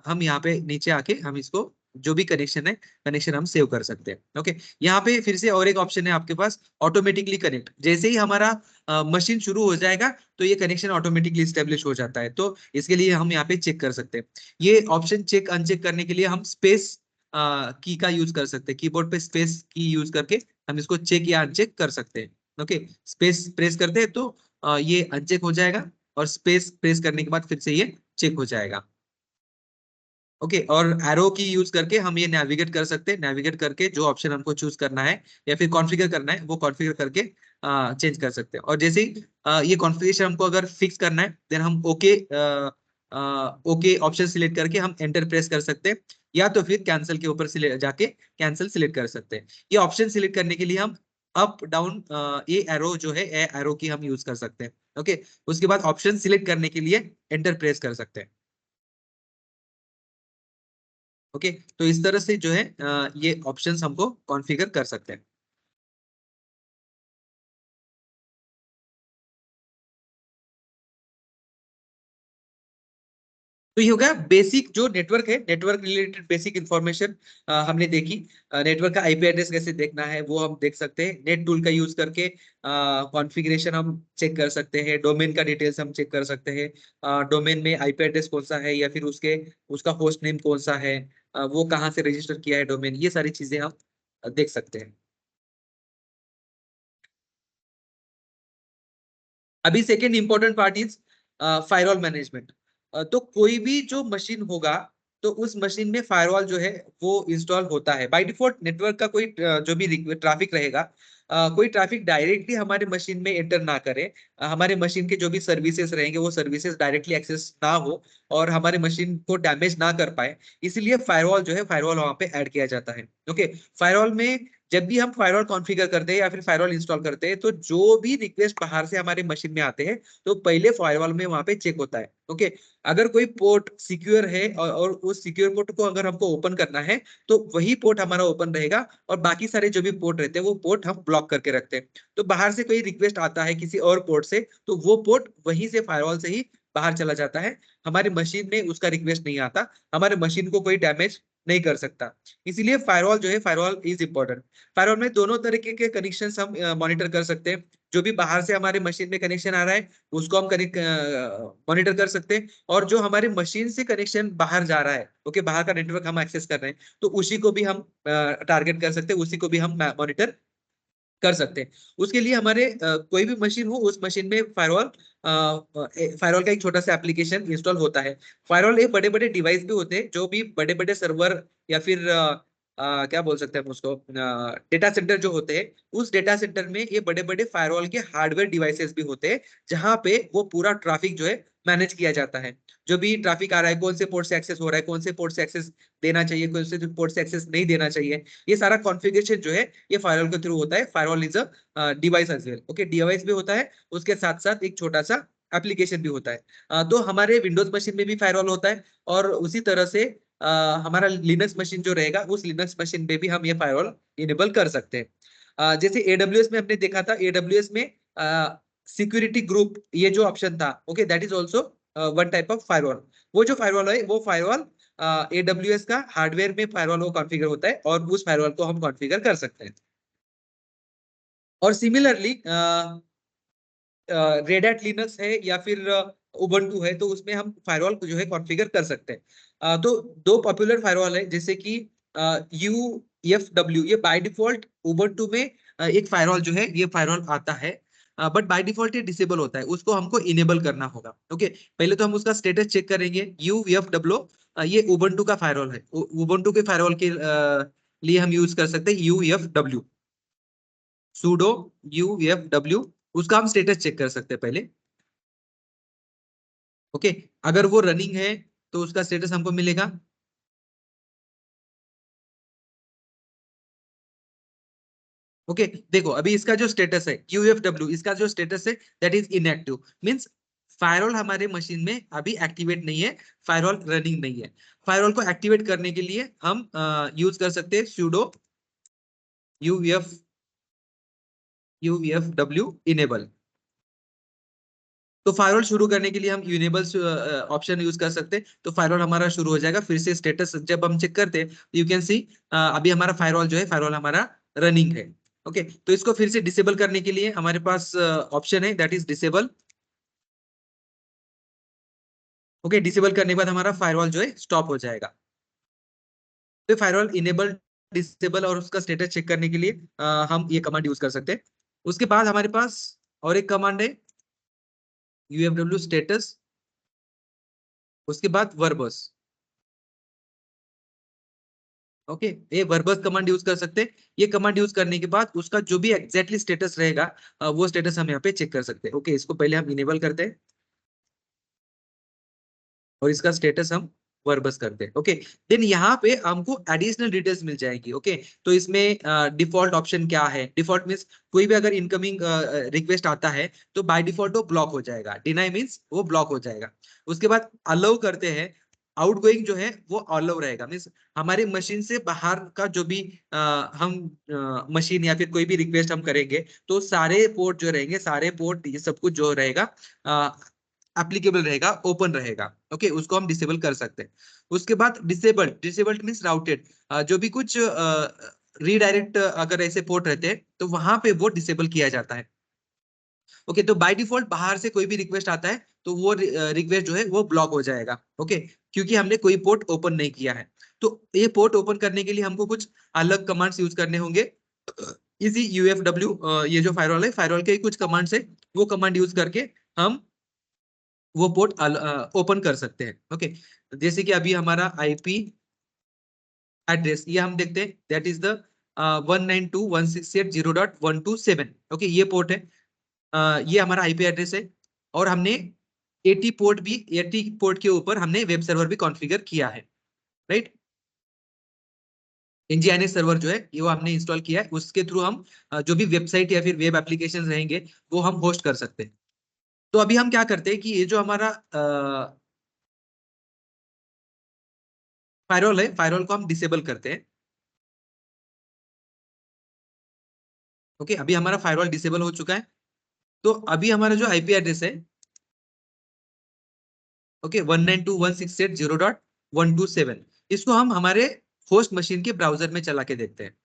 हम यहाँ पे नीचे आके हम इसको जो भी कनेक्शन है, कनेक्शन हम सेव कर सकते हैं। ओके, यहाँ पे फिर से और एक ऑप्शन है आपके पास, ऑटोमेटिकली कनेक्ट। जैसे ही हमारा मशीन शुरू हो जाएगा तो ये कनेक्शन ऑटोमेटिकली स्टेब्लिश हो जाता है। तो इसके लिए हम यहाँ पे चेक कर सकते हैं। ये ऑप्शन चेक अनचेक करने के लिए हम स्पेस की का यूज कर सकते हैं। कीबोर्ड पे स्पेस की यूज करके हम इसको चेक या अनचेक कर सकते हैं। ओके, स्पेस प्रेस करते हैं तो ये अनचेक हो जाएगा, और स्पेस प्रेस करने के बाद फिर से ये चेक हो जाएगा। ओके, और एरो की यूज करके हम ये नेविगेट कर सकते हैं। नेविगेट करके जो ऑप्शन हमको चूज करना है या फिर कॉन्फ़िगर करना है वो कॉन्फ़िगर करके चेंज कर सकते हैं। और जैसे ही ये कॉन्फ़िगरेशन हमको अगर फिक्स करना है, देन हम ओके ओके ऑप्शन सिलेक्ट करके हम एंटर प्रेस कर सकते हैं, या तो फिर कैंसिल के ऊपर जाके कैंसिल सिलेक्ट कर सकते हैं। ये ऑप्शन सिलेक्ट करने के लिए हम अप डाउन ये एरो जो है एरो की हम यूज कर सकते हैं। ओके, उसके बाद ऑप्शन सिलेक्ट करने के लिए एंटर प्रेस कर सकते हैं। ओके, तो इस तरह से जो है ये ऑप्शंस हमको कॉन्फ़िगर कर सकते हैं। तो ये हो गया बेसिक जो नेटवर्क है, नेटवर्क रिलेटेड बेसिक इंफॉर्मेशन हमने देखी। नेटवर्क का आईपी एड्रेस कैसे देखना है वो हम देख सकते हैं। नेट टूल का यूज करके कॉन्फ़िगरेशन हम चेक कर सकते हैं। डोमेन का डिटेल्स हम चेक कर सकते हैं। डोमेन में आईपी एड्रेस कौन सा है, या फिर उसके उसका होस्ट नेम कौन सा है, वो कहाँ से रजिस्टर किया है डोमेन, ये सारी चीजें हम देख सकते हैं। अभी second important part is firewall management. तो कोई भी जो मशीन होगा, तो उस मशीन में फायरवॉल जो है वो इंस्टॉल होता है। बाय डिफॉल्ट नेटवर्क का कोई जो भी ट्रैफिक रहेगा, कोई ट्रैफिक डायरेक्टली हमारे मशीन में एंटर ना करे, हमारे मशीन के जो भी सर्विसेज रहेंगे वो सर्विसेज डायरेक्टली एक्सेस ना हो, और हमारे मशीन को डैमेज ना कर पाए, इसलिए फायरवॉल जो है फायरवॉल वहां पे ऐड किया जाता है। ओके, फायरवॉल में जब भी हम फायरवॉल कॉन्फ़िगर करते हैं या फिर फायरवॉल इंस्टॉल करते हैं, तो जो भी रिक्वेस्ट बाहर से हमारे मशीन में आते हैं, तो पहले फायरवॉल में वहां पे चेक होता है। ओके, अगर कोई पोर्ट सिक्योर है और उस सिक्योर पोर्ट को अगर हमको ओपन करना है, तो वही पोर्ट हमारा ओपन रहेगा, और बाकी सारे जो भी पोर्ट रहते हैं वो पोर्ट हम ब्लॉक करके रखते हैं। तो बाहर से कोई रिक्वेस्ट आता है किसी और पोर्ट से, तो वो पोर्ट वहीं से फायरवॉल से ही बाहर चला जाता है, हमारे मशीन में उसका रिक्वेस्ट नहीं आता, हमारे मशीन को कोई डैमेज नहीं कर सकता। इसीलिए फायरवॉल जो है फायरवॉल इज इंपॉर्टेंट। फायरवॉल में दोनों तरीके के कनेक्शन हम मॉनिटर कर सकते हैं। जो भी बाहर से हमारे मशीन में कनेक्शन आ रहा है उसको हम कनेक्ट मॉनिटर कर सकते हैं, और जो हमारे मशीन से कनेक्शन बाहर जा रहा है, ओके, बाहर का नेटवर्क हम एक्सेस कर रहे हैं, तो उसी को भी हम टारगेट कर सकते हैं, उसी को भी हम मॉनिटर कर सकते हैं। उसके लिए हमारे कोई भी मशीन हो उस मशीन में फायरवॉल फायरवॉल का एक छोटा सा एप्लीकेशन इंस्टॉल होता है। फायरवॉल एक बड़े बड़े डिवाइस भी होते हैं, जो भी बड़े बड़े सर्वर या फिर क्या बोल सकते हैं हम उसको, डेटा सेंटर जो होते हैं, उस डेटा सेंटर में ये बड़े बड़े फायरवॉल के हार्डवेयर डिवाइसेस भी होते हैं, जहां पे वो पूरा ट्रैफिक जो है मैनेज किया जाता है। जो भी ट्रैफिक आ रहा है, कौन से पोर्ट से एक्सेस हो रहा है, कौन से पोर्ट से एक्सेस देना चाहिए, कौन से पोर्ट से एक्सेस नहीं देना चाहिए, ये सारा कॉन्फ़िगरेशन जो है ये फायरवॉल के थ्रू होता है। Firewall is a device as well. Okay, device भी होता है, उसके साथ साथ एक छोटा सा एप्लीकेशन भी होता है। तो हमारे विंडोज मशीन में भी फायरवॉल होता है, और उसी तरह से अ, हमारा लिनक्स मशीन जो रहेगा उस लिनक्स मशीन पे भी हम ये फायरवॉल इनेबल कर सकते हैं। जैसे एडब्ल्यूएस में हमने देखा था, एडब्ल्यूएस में सिक्योरिटी ग्रुप ये जो ऑप्शन था, okay, that is also one type of firewall. वो जो फायरवॉल है वो फायरवॉल एडब्ल्यूएस का हार्डवेयर में फायरवॉल वो कॉन्फ़िगर होता है, और उस फायरवॉल को हम कॉन्फ़िगर कर सकते हैं। और सिमिलरली रेड एट लिनक्स है या फिर उबंटू है, तो उसमें हम फायरवॉल जो है कॉन्फ़िगर कर सकते हैं। तो दो पॉपुलर फायरवॉल है, जैसे कि यूएफडब्ल्यू, ये बाय डिफॉल्ट उबंटू में एक फायरवॉल जो है ये फायरवॉल आता है, बट बाय डिफॉल्ट ये डिसेबल होता है, उसको हमको इनेबल करना होगा। ओके, पहले तो हम उसका स्टेटस चेक करेंगे। यूएफडब्ल्यू ये उबंटू का फायरवॉल है। उबंटू के फायरवॉल के लिए हम यूज कर सकते हैं यूएफडब्ल्यू, sudo ufw उसका हम स्टेटस चेक कर सकते हैं पहले। ओके, अगर वो रनिंग है तो उसका स्टेटस हमको मिलेगा। ओके, देखो अभी इसका जो स्टेटस है यूएफडब्ल्यू, इसका जो स्टेटस है that is inactive, means firewall हमारे मशीन में अभी एक्टिवेट नहीं है, फायरवॉल रनिंग नहीं है। फायरवॉल को एक्टिवेट करने के लिए हम यूज कर सकते हैं sudo यूएफ यूएफडब्ल्यू इनेबल। तो फायरवॉल शुरू करने के लिए हम इनेबल ऑप्शन यूज कर सकते हैं, तो फायरवॉल हमारा शुरू हो जाएगा। फिर से स्टेटस जब हम चेक करते हैं यू कैन सी अभी हमारा फायरवॉल जो है, फायरवॉल हमारा रनिंग है। ओके, तो इसको फिर से डिसेबल करने के लिए हमारे पास ऑप्शन है that is disable. Okay, disable करने के बाद हमारा फायरवॉल जो है स्टॉप हो जाएगा। तो फायरवॉल इनेबल, डिसेबल और उसका स्टेटस चेक करने के लिए हम ये कमांड यूज कर सकते हैं। उसके बाद हमारे पास और एक कमांड है यूएफडब्ल्यू स्टेटस, उसके बाद वर्बस। ओके, ये वर्बस कमांड यूज कर सकते हैं। ये कमांड यूज करने के बाद उसका जो भी एग्जैक्टली स्टेटस रहेगा वो स्टेटस हम यहाँ पे चेक कर सकते हैं। ओके, इसको पहले हम इनेबल करते हैं और इसका स्टेटस हम वर्बस करते हैं। ओके, देन यहाँ पे हमको एडिशनल डिटेल्स मिल जाएगी। ओके, तो इसमें डिफॉल्ट ऑप्शन क्या है, डिफॉल्ट मीन्स कोई भी अगर इनकमिंग रिक्वेस्ट आता है तो बाय डिफॉल्ट वो ब्लॉक हो जाएगा, डिनाई मीन्स वो ब्लॉक हो जाएगा। उसके बाद अलाउ करते हैं, आउटगोइंग जो है वो अलाउ रहेगा, मीन्स हमारे मशीन से बाहर का जो भी हम मशीन या फिर कोई भी रिक्वेस्ट हम करेंगे तो सारे पोर्ट जो रहेंगे, सारे पोर्ट ये सब कुछ जो रहेगा एप्लीकेबल रहेगा, ओपन रहेगा। ओके, उसको हम डिसेबल कर सकते हैं। उसके बाद डिसेबल्ड, डिसेबल्ड मीन्स राउटेड, जो भी कुछ रीडायरेक्ट अगर ऐसे पोर्ट रहते हैं तो वहां पे वो डिसेबल किया जाता है। ओके, तो बाय डिफॉल्ट बाहर से कोई भी रिक्वेस्ट आता है तो वो रिक्वेस्ट जो है वो ब्लॉक हो जाएगा। ओके, क्योंकि हमने कोई पोर्ट ओपन नहीं किया है। तो ये पोर्ट ओपन करने के लिए हमको कुछ अलग कमांड्स यूज करने होंगे। इसी यूएफडब्ल्यू ये जो फायरवॉल है, फायरवॉल के कुछ कमांड्स है, वो कमांड यूज करके हम वो पोर्ट ओपन कर सकते हैं। ओके, जैसे कि अभी हमारा आईपी एड्रेस ये हम देखते हैं दैट इज द 192.168.0.127। ओके, ये पोर्ट है, ये हमारा आईपी एड्रेस है। और हमने 80 पोर्ट भी, 80 पोर्ट के ऊपर हमने वेब सर्वर भी कॉन्फ़िगर किया है, राइट। एनजीआईएनएस सर्वर जो है ये वो हमने इंस्टॉल किया है, उसके थ्रू हम जो भी वेबसाइट या फिर वेब एप्लीकेशन रहेंगे वो हम होस्ट कर सकते हैं। तो अभी हम क्या करते हैं कि ये जो हमारा फायरवॉल है, फायरवॉल को हम डिसेबल करते हैं। ओके, अभी हमारा फायरवॉल डिसेबल हो चुका है। तो अभी हमारा जो आईपी एड्रेस है, ओके, 192.168.0.127, इसको हम हमारे होस्ट मशीन के ब्राउजर में चला के देखते हैं।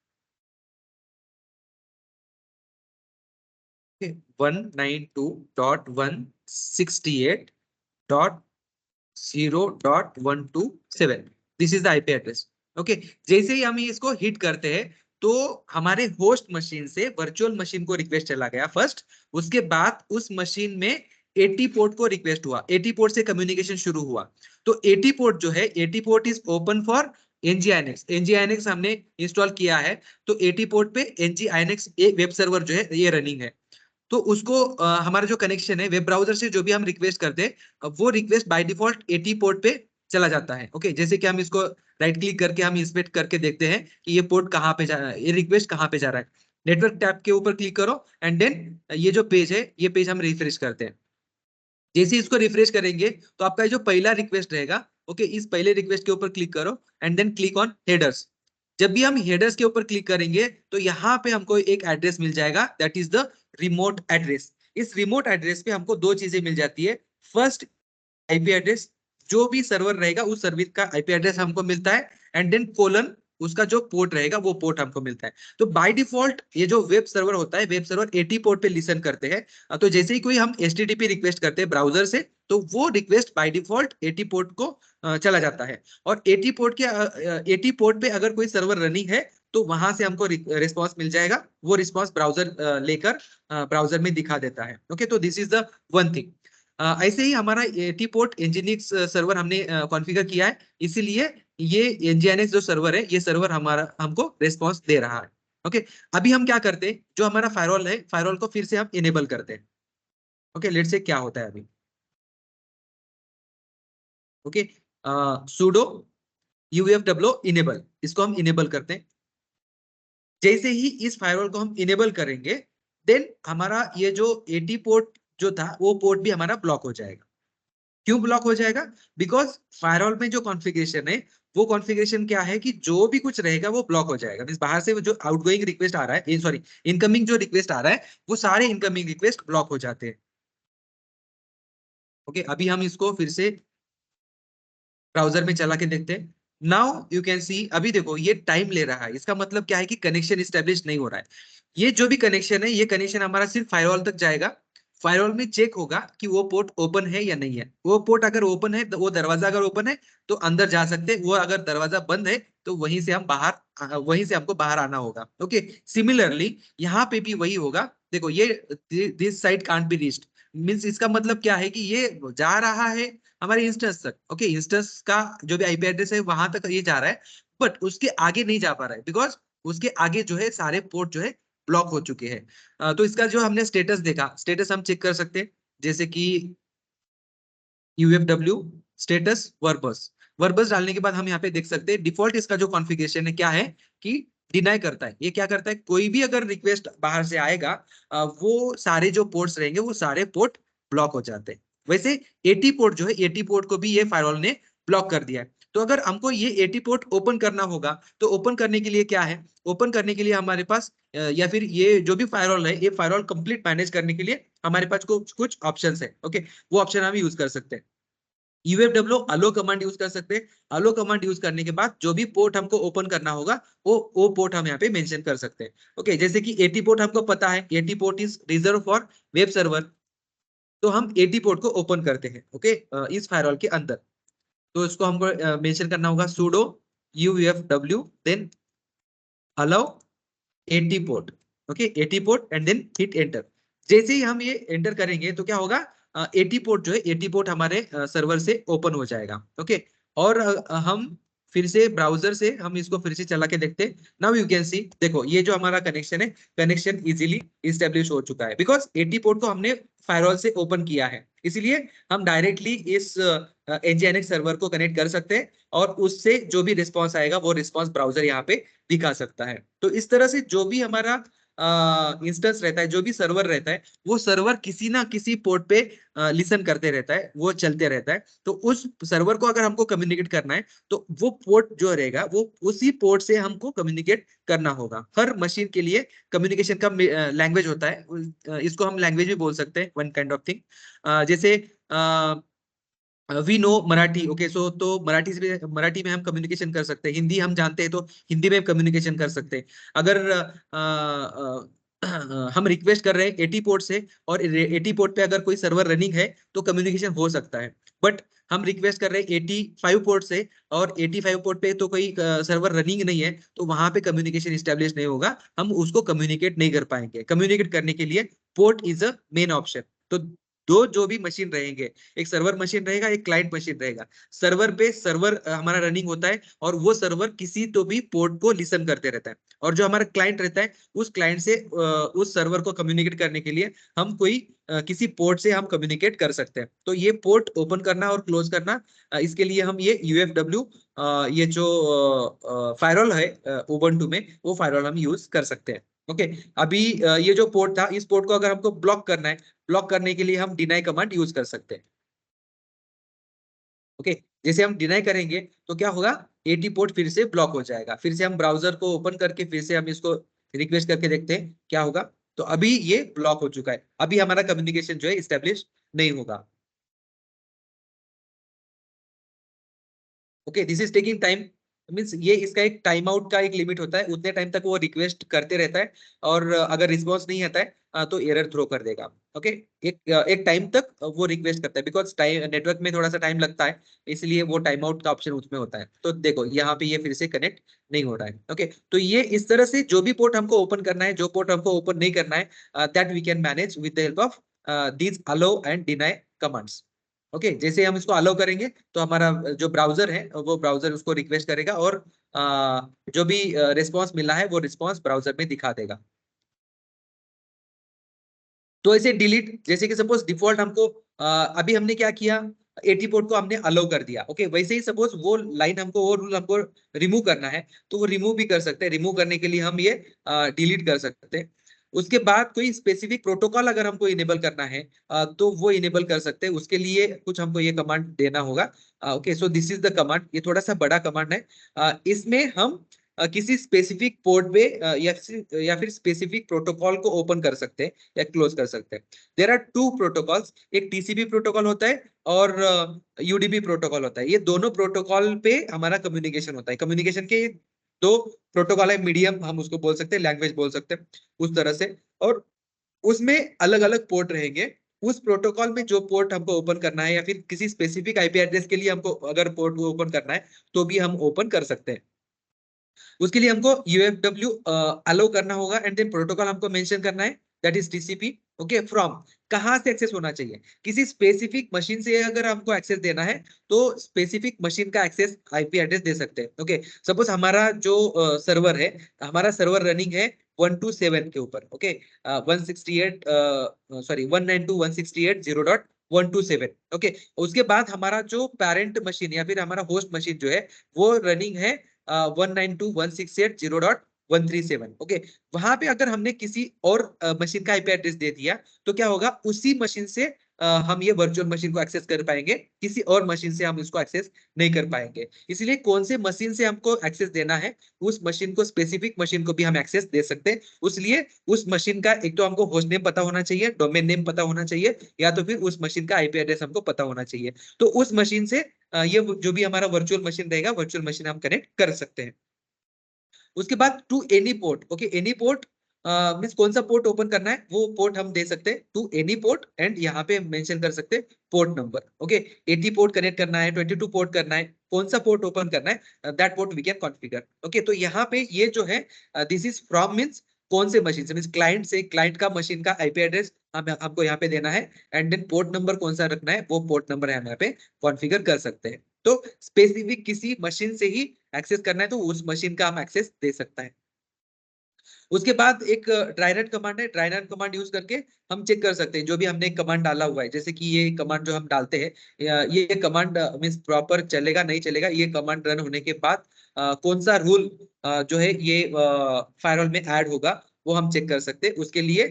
Okay, 192.168.0.127, this is the IP address. Okay, जैसे ही हम इसको हिट करते हैं तो हमारे होस्ट मशीन से वर्चुअल मशीन को रिक्वेस्ट चला गया फर्स्ट। उसके बाद उस मशीन में 80 पोर्ट को रिक्वेस्ट हुआ, 80 पोर्ट से कम्युनिकेशन शुरू हुआ। तो 80 पोर्ट जो है, 80 पोर्ट इज ओपन फॉर एनजीआईएनएक्स, एनजीआईएनएक्स हमने इंस्टॉल किया है। तो 80 पोर्ट पे एनजीआईएनएक्स एक वेब सर्वर जो है ये रनिंग है। तो उसको हमारा जो कनेक्शन है वेब ब्राउजर से जो भी हम रिक्वेस्ट करते हैं वो रिक्वेस्ट बाय डिफॉल्ट 80 पोर्ट पे चला जाता है। ओके, जैसे कि हम इसको राइट क्लिक करके हम इंस्पेक्ट करके देखते हैं कि ये पोर्ट कहाँ पे जा रहा है, ये रिक्वेस्ट कहाँ पे जा रहा है। नेटवर्क टैब के ऊपर क्लिक करो एंड देन ये जो पेज है ये पेज हम रिफ्रेश करते हैं। जैसे इसको रिफ्रेश करेंगे तो आपका जो पहला रिक्वेस्ट रहेगा, ओके, इस पहले रिक्वेस्ट के ऊपर क्लिक करो and then click on headers. जब भी हम हेडर्स के ऊपर क्लिक करेंगे तो यहाँ पे हमको एक एड्रेस मिल जाएगा that is the remote address. इस रिमोट एड्रेस पे हमको दो चीजें मिल जाती है। फर्स्ट, आईपी एड्रेस, जो भी सर्वर रहेगा उस सर्विस का आईपी एड्रेस हमको मिलता है एंड देन कोलन उसका जो पोर्ट रहेगा वो पोर्ट हमको मिलता है। तो बाय डिफॉल्ट ये जो वेब सर्वर होता है, वेब सर्वर 80 पोर्ट पे लिसन करते हैं। तो जैसे ही कोई हम एचटीटीपी रिक्वेस्ट करते हैं ब्राउजर से तो वो रिक्वेस्ट बाय डिफॉल्ट 80 पोर्ट को चला जाता है। और 80 पोर्ट के 80 पोर्ट पे अगर कोई सर्वर रनिंग है तो वहां से हमको रिस्पॉन्स मिल जाएगा, वो रिस्पॉन्स ब्राउजर लेकर ब्राउजर में दिखा देता है। ओके, तो this is the one thing. ऐसे ही हमारा एटी पोर्ट एनजीएनएक्स सर्वर हमने कॉन्फ़िगर किया है, इसीलिए ये एनजीएनएक्स जो सर्वर है ये सर्वर हमारा हमको रिस्पॉन्स दे रहा है। ओके, अभी हम क्या करते हैं, जो हमारा फायरवॉल है, फायरवॉल को फिर से हम इनेबल करते हैं। ओके, लेट्स से क्या होता है अभी। ओके, sudo ufw इनेबल, इसको हम इनेबल करते हैं। जैसे ही इस फायरवॉल को हम इनेबल करेंगे, देन हमारा ये जो 80 पोर्ट जो था वो पोर्ट भी हमारा ब्लॉक हो जाएगा। क्यों ब्लॉक हो जाएगा? बिकॉज फायरवॉल में जो कॉन्फ़िगरेशन है, वो कॉन्फ़िगरेशन क्या है कि जो भी कुछ रहेगा वो ब्लॉक हो जाएगा। मींस बाहर से जो आउटगोइंग रिक्वेस्ट आ रहा है, सॉरी इनकमिंग जो रिक्वेस्ट आ रहा है, वो सारे इनकमिंग रिक्वेस्ट ब्लॉक हो जाते हैं। ओके, अभी हम इसको फिर से ब्राउजर में चला के देखते हैं। नाउ यू कैन सी, अभी देखो ये टाइम ले रहा है, इसका मतलब क्या है कि कनेक्शन स्टेब्लिश नहीं हो रहा है। ये जो भी कनेक्शन है, ये कनेक्शन हमारा सिर्फ फायरवॉल तक जाएगा। फायरवॉल में चेक होगा कि वो पोर्ट ओपन है या नहीं है। वो पोर्ट अगर ओपन है, तो वो दरवाजा अगर ओपन है तो अंदर जा सकते हैं, वो अगर दरवाजा बंद है तो वहीं से हम बाहर, वहीं से हमको बाहर आना होगा। ओके, सिमिलरली यहाँ पे भी वही होगा। देखो ये this side can't be reached, means इसका मतलब क्या है कि ये जा रहा है हमारे इंस्टेंस तक। ओके, इंस्टेंस का जो भी आईपी एड्रेस है वहां तक ये जा रहा है, बट उसके आगे नहीं जा पा रहा है, बिकॉज उसके आगे जो है सारे पोर्ट जो है ब्लॉक हो चुके हैं। तो इसका जो हमने स्टेटस देखा, स्टेटस हम चेक कर सकते हैं, जैसे कि यूएफडब्ल्यू स्टेटस वर्बस। वर्बस डालने के बाद हम यहाँ पे देख सकते हैं डिफॉल्ट इसका जो कॉन्फ़िगरेशन है क्या है कि डिनाई करता है। ये क्या करता है, कोई भी अगर रिक्वेस्ट बाहर से आएगा, वो सारे जो पोर्ट्स रहेंगे वो सारे पोर्ट ब्लॉक हो जाते हैं। वैसे 80 पोर्ट जो है, 80 पोर्ट को भी ये फायरवॉल ने ब्लॉक कर दिया है। तो अगर हमको ये 80 पोर्ट ओपन करना होगा, तो ओपन करने के लिए क्या है, ओपन करने के लिए हमारे पास या फिर ये जो भी फायरवॉल है, ये फायरवॉल कंप्लीट मैनेज करने के लिए हमारे पास कुछ कुछ ऑप्शंस है। ओके, वो ऑप्शन हम यूज कर सकते हैं। यूएफडब्ल्यू अलो कमांड यूज कर सकते हैं। अलो कमांड यूज करने के बाद जो भी पोर्ट हमको ओपन करना होगा, वो पोर्ट हम यहाँ पे मेंशन कर सकते हैं। ओके, जैसे कि 80 पोर्ट हमको पता है, 80 port is reserve for web server, तो हम 80 पोर्ट को ओपन करते हैं। ओके, इस फायरवॉल के अंदर। तो इसको हमको मेंशन करना होगा sudo ufw then allow 80 port. Okay, 80 port and then hit enter. जैसे ही हम ये एंटर करेंगे तो क्या होगा, 80 पोर्ट जो है, 80 पोर्ट हमारे सर्वर से ओपन हो जाएगा। ओके, और हम फिर से ब्राउजर से हम इसको फिर से चला के देखते हैं। नाउ यू कैन सी, देखो ये जो हमारा कनेक्शन है, कनेक्शन इजीली इस्टेब्लिश हो चुका है, बिकॉज 80 पोर्ट को हमने फायरवॉल से ओपन किया है। इसीलिए हम डायरेक्टली इस एनजीएनएक्स सर्वर को कनेक्ट कर सकते हैं, और उससे जो भी रिस्पॉन्स आएगा वो रिस्पॉन्स ब्राउजर यहाँ पे दिखा सकता है। तो इस तरह से जो भी हमारा इंस्टेंस रहता है, जो भी सर्वर रहता है, वो सर्वर किसी ना किसी पोर्ट पे लिसन करते रहता है, वो चलते रहता है। तो उस सर्वर को अगर हमको कम्युनिकेट करना है, तो वो पोर्ट जो रहेगा वो उसी पोर्ट से हमको कम्युनिकेट करना होगा। हर मशीन के लिए कम्युनिकेशन का लैंग्वेज होता है, इसको हम लैंग्वेज भी बोल सकते हैं, वन काइंड ऑफ थिंग। जैसे वी नो मराठी। ओके, सो तो मराठी में हम कम्युनिकेशन कर सकते हैं। हिंदी हम जानते हैं तो हिंदी में कम्युनिकेशन कर सकते हैं। अगर हम रिक्वेस्ट कर रहे हैं 80 पोर्ट से, और 80 पोर्ट पे अगर कोई सर्वर रनिंग है तो कम्युनिकेशन हो सकता है। बट हम रिक्वेस्ट कर रहे हैं 85 पोर्ट से, और 85 पोर्ट पे तो कोई सर्वर रनिंग नहीं है, तो वहां पे कम्युनिकेशन स्टेब्लिश नहीं होगा, हम उसको कम्युनिकेट नहीं कर पाएंगे। कम्युनिकेट करने के लिए port is a main option. तो दो जो भी मशीन रहेंगे, एक सर्वर मशीन रहेगा, एक क्लाइंट मशीन रहेगा। सर्वर पे सर्वर हमारा रनिंग होता है, और वो सर्वर किसी तो भी पोर्ट को लिसन करते रहता है। और जो हमारा क्लाइंट रहता है, उस क्लाइंट से उस सर्वर को कम्युनिकेट करने के लिए हम कोई किसी पोर्ट से हम कम्युनिकेट कर सकते हैं। तो ये पोर्ट ओपन करना और क्लोज करना, इसके लिए हम ये यूएफडब्ल्यू, ये जो फायरवॉल है उबंटू में, वो फायरवॉल हम यूज कर सकते हैं। ओके, अभी ये जो पोर्ट था, इस पोर्ट को अगर हमको ब्लॉक करना है, ब्लॉक करने के लिए हम डिनाई कमांड यूज कर सकते हैं। ओके, जैसे हम डिनाई करेंगे तो क्या होगा, 80 पोर्ट फिर से ब्लॉक हो जाएगा। फिर से हम ब्राउजर को ओपन करके फिर से हम इसको रिक्वेस्ट करके देखते हैं क्या होगा। तो अभी ये ब्लॉक हो चुका है, अभी हमारा कम्युनिकेशन जो है स्टेब्लिश नहीं होगा। Okay, this is taking time, means ये इसका एक टाइम आउट का एक लिमिट होता है, उतने टाइम तक वो रिक्वेस्ट करते रहता है, और अगर रिस्पॉन्स नहीं आता है तो एरर थ्रो कर देगा। ओके, एक टाइम तक वो रिक्वेस्ट करता है, बिकॉज टाइम नेटवर्क में थोड़ा सा टाइम लगता है, इसलिए वो टाइम आउट का ऑप्शन उसमें होता है। तो देखो यहाँ पे ये फिर से कनेक्ट नहीं हो रहा है। ओके, तो ये इस तरह से जो भी पोर्ट हमको ओपन करना है, जो पोर्ट हमको ओपन नहीं करना है, that we can manage with the help of these allow and deny commands. Okay, जैसे हम इसको अलाउ करेंगे तो हमारा जो ब्राउजर है वो ब्राउजर उसको रिक्वेस्ट करेगा, और जो भी रिस्पॉन्स मिला है वो रिस्पॉन्स ब्राउजर में दिखा देगा। तो ऐसे डिलीट, जैसे कि सपोज डिफॉल्ट हमको अभी हमने क्या किया, 80 पोर्ट को हमने अलाउ कर दिया, ओके। वैसे ही सपोज वो लाइन हमको, वो रूल हमको रिमूव करना है तो वो रिमूव भी कर सकते हैं। रिमूव करने के लिए हम ये डिलीट कर सकते हैं। उसके बाद कोई स्पेसिफिक प्रोटोकॉल अगर हमको इनेबल करना है तो वो इनेबल कर सकते हैं। उसके लिए कुछ हमको ये कमांड देना होगा। Okay, so this is the command. ये थोड़ा सा बड़ा कमांड है। इसमें हम किसी स्पेसिफिक पोर्ट पे या फिर स्पेसिफिक प्रोटोकॉल को ओपन कर सकते हैं या क्लोज कर सकते हैं। देयर आर टू प्रोटोकॉल्स, एक टीसीपी प्रोटोकॉल होता है और यूडीपी प्रोटोकॉल होता है। ये दोनों प्रोटोकॉल पे हमारा कम्युनिकेशन होता है। कम्युनिकेशन के दो प्रोटोकॉल है, मीडियम हम उसको बोल सकते हैं, लैंग्वेज बोल सकते हैं उस तरह से। और उसमें अलग अलग पोर्ट रहेंगे। उस प्रोटोकॉल में जो पोर्ट हमको ओपन करना है या फिर किसी स्पेसिफिक आईपी एड्रेस के लिए हमको अगर पोर्ट ओपन करना है तो भी हम ओपन कर सकते हैं। उसके लिए हमको यूएफडब्ल्यू अलो करना होगा एंड देन प्रोटोकॉल हमको मेंशन करना है, that is TCP. Okay, from कहां से एक्सेस होना चाहिए, किसी स्पेसिफिक मशीन से अगर हमको एक्सेस देना है तो स्पेसिफिक मशीन का एक्सेस आईपी एड्रेस दे सकते हैं। ओके, सपोज हमारा जो सर्वर है, हमारा सर्वर रनिंग है 127 के ऊपर। Okay, 168 sorry 192.168.0.127। ओके, उसके बाद हमारा जो पेरेंट मशीन या फिर हमारा होस्ट मशीन जो है वो रनिंग है 192.168.0.137। ओके, वहां पे अगर हमने किसी और मशीन का आईपी एड्रेस दे दिया तो क्या होगा, उसी मशीन से हम ये वर्चुअल मशीन को एक्सेस कर पाएंगे, किसी और मशीन से हम इसको एक्सेस नहीं कर पाएंगे। इसलिए कौन से मशीन से हमको एक्सेस देना है, उस मशीन को, स्पेसिफिक मशीन को भी हम एक्सेस दे सकते हैं। उसलिए उस मशीन का एक तो हमको होस्ट नेम पता होना चाहिए, डोमेन नेम पता होना चाहिए, या तो फिर उस मशीन का आईपी एड्रेस हमको पता होना चाहिए। तो उस मशीन से ये जो भी हमारा वर्चुअल मशीन रहेगा, वर्चुअल मशीन हम कनेक्ट कर सकते हैं। उसके बाद to any port, okay, any port means कौन सा पोर्ट ओपन करना है वो पोर्ट हम दे सकते हैं, टू एनी पोर्ट, एंड यहाँ पे मेंशन कर सकते हैं port number. Okay, 80 port connect करना है, 22 पोर्ट करना है, कौन सा पोर्ट ओपन करना है, that port we can configure. Okay, तो यहाँ पे ये जो है दिस इज फ्रॉम मीन्स कौन से मशीन से, मीन्स क्लाइंट से, क्लाइंट का मशीन का आईपी एड्रेस हमको यहाँ पे देना है, एंड देन पोर्ट नंबर कौन सा रखना है वो पोर्ट नंबर हम यहाँ पे कॉन्फ़िगर कर सकते हैं। तो स्पेसिफिक किसी मशीन से ही एक्सेस करना है तो उस मशीन का हम एक्सेस दे सकता है। उसके बाद एक ट्राई रन कमांड है। ट्राई रन कमांड यूज करके हम चेक कर सकते हैं जो भी हमने कमांड डाला हुआ है। जैसे कि ये कमांड जो हम डालते हैं, ये कमांड मीन्स प्रॉपर चलेगा नहीं चलेगा, ये कमांड रन होने के बाद कौन सा रूल जो है ये फायरवॉल में ऐड होगा वो हम चेक कर सकते हैं। उसके लिए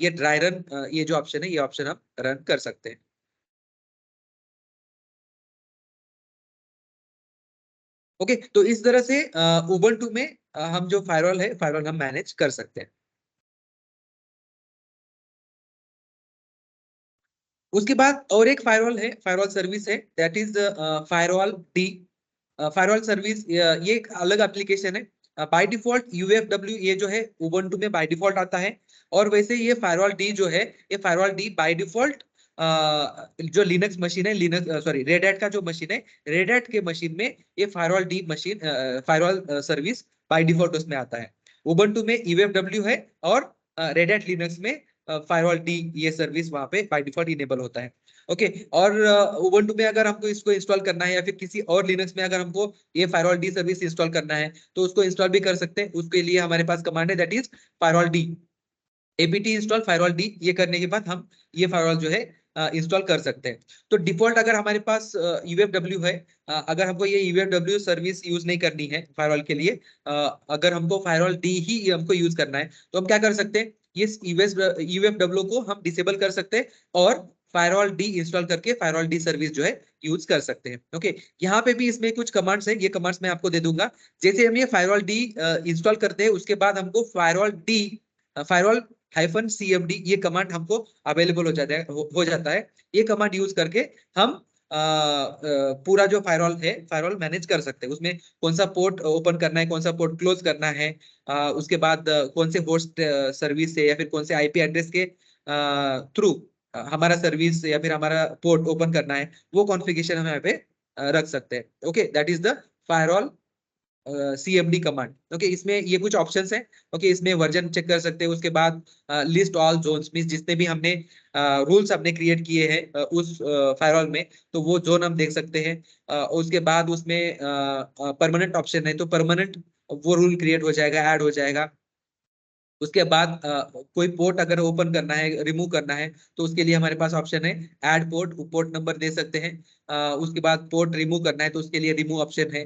ये ट्राई रन, ये जो ऑप्शन है, ये ऑप्शन हम रन कर सकते हैं। ओके, तो इस तरह से उबंटू में हम जो फायरवॉल है, फायरवॉल हम मैनेज कर सकते हैं। उसके बाद और एक फायरवॉल है, फायरवॉल सर्विस है, that is firewall D. Firewall service ये एक अलग एप्लीकेशन है। बाय डिफॉल्ट यूएफडब्ल्यू ये जो है उबंटू में बाय डिफॉल्ट आता है। और वैसे ये फायरवॉल डी जो है, ये फायरवॉल डी बाय डिफॉल्ट जो लिनक्स मशीन है, लिनक्स सॉरी रेड हैट का जो मशीन है, रेड हैट के मशीन में ये firewall D machine, firewall service by default उसमें आता है। उबंटू में यूएफडब्ल्यू है और रेड हैट लिनक्स में फायरवॉल डी, ये सर्विस वहां पे बाय डिफॉल्ट इनेबल होता है। ओके, और उबंटू में अगर हमको इसको इंस्टॉल करना है या फिर किसी और लिनक्स में अगर हमको ये फायरवॉल डी सर्विस इंस्टॉल करना है तो उसको इंस्टॉल भी कर सकते हैं। उसके लिए हमारे पास कमांड है, that is firewall D, APT install firewall D. ये करने के बाद हम ये फायरवॉल जो है इंस्टॉल कर सकते हैं। तो डिफॉल्ट अगर हमारे पास यूएफडब्ल्यू है, अगर हमको ये यूएफडब्ल्यू सर्विस यूज नहीं करनी है फायरवॉल के लिए, अगर हमको फायरवॉल डी ही हमको यूज करना है तो हम क्या कर सकते हैं, ये यूएफडब्ल्यू को हम डिसेबल कर सकते हैं और फायरवॉल डी इंस्टॉल करके फायरवॉल डी सर्विस जो है यूज कर सकते हैं। ओके, यहाँ पे भी इसमें कुछ कमांड्स है, ये कमांड्स मैं आपको दे दूंगा। जैसे हम ये फायरवॉल डी इंस्टॉल करते हैं उसके बाद हमको फायरवॉल डी, फायरवॉल -cmd ये कमांड हमको अवेलेबल हो जाता है। ये कमांड यूज करके हम पूरा जो फायरवॉल है, फायरवॉल मैनेज कर सकते हैं। उसमें कौन सा पोर्ट ओपन करना है, कौन सा पोर्ट क्लोज करना है, उसके बाद कौन से होस्ट सर्विस से या फिर कौन से आईपी एड्रेस के थ्रू हमारा सर्विस या फिर हमारा पोर्ट ओपन करना है, वो कॉन्फ़िगरेशन हम यहाँ पे रख सकते हैं। Okay, that is the firewall CMD command. Okay, इसमें ये कुछ ऑप्शंस हैं। ओके, इसमें वर्जन चेक कर सकते हैं, उसके बाद लिस्ट ऑल जोन्स मींस जितने भी हमने रूल्स हमने क्रिएट किए हैं उस फायरवॉल में, तो वो जोन हम देख सकते हैं। उसके बाद उसमें परमानेंट ऑप्शन है, तो परमानेंट वो रूल क्रिएट हो जाएगा, ऐड हो जाएगा। उसके बाद कोई पोर्ट अगर ओपन करना है, रिमूव करना है, तो उसके लिए हमारे पास ऑप्शन है ऐड पोर्ट, पोर्ट नंबर दे सकते हैं। उसके बाद पोर्ट रिमूव करना है तो उसके लिए रिमूव ऑप्शन है।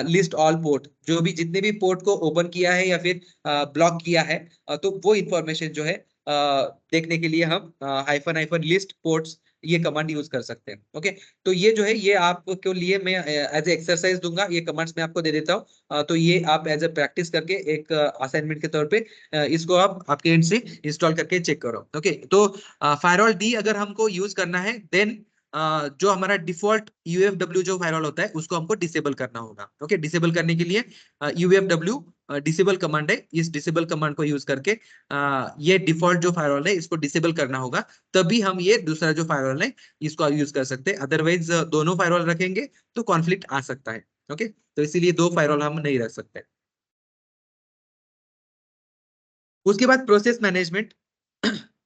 लिस्ट ऑल पोर्ट, जो भी जितने भी पोर्ट को ओपन किया है या फिर ब्लॉक किया है, तो वो इंफॉर्मेशन जो है देखने के लिए हम हाइफन हाइफन लिस्ट पोर्ट्स ये कमांड यूज कर सकते हैं। ओके, तो ये जो है ये आपके लिए मैं एज ए एक्सरसाइज दूंगा, ये कमांड्स मैं आपको दे देता हूँ। तो ये आप एज ए प्रैक्टिस करके एक असाइनमेंट के तौर पे इसको आप आपके एंड से इंस्टॉल करके चेक करो। ओके, तो फायरवॉल डी अगर हमको यूज करना है, देन जो हमारा डिफॉल्ट यूएफडब्ल्यू जो फायरवॉल होता है उसको हमको डिसेबल करना होगा। ओके, डिसेबल करने के लिए यूएफडब्ल्यू डिसेबल कमांड है, इस डिसेबल कमांड को यूज करके ये डिफॉल्ट जो फायरवॉल है इसको डिसेबल करना होगा, तभी हम ये दूसरा जो फायरवॉल है इसको यूज कर सकते हैं। अदरवाइज दोनों फायरवॉल रखेंगे तो कॉन्फ्लिक्ट आ सकता है। ओके, तो इसीलिए दो फायरवॉल हम नहीं रख सकते। उसके बाद प्रोसेस मैनेजमेंट।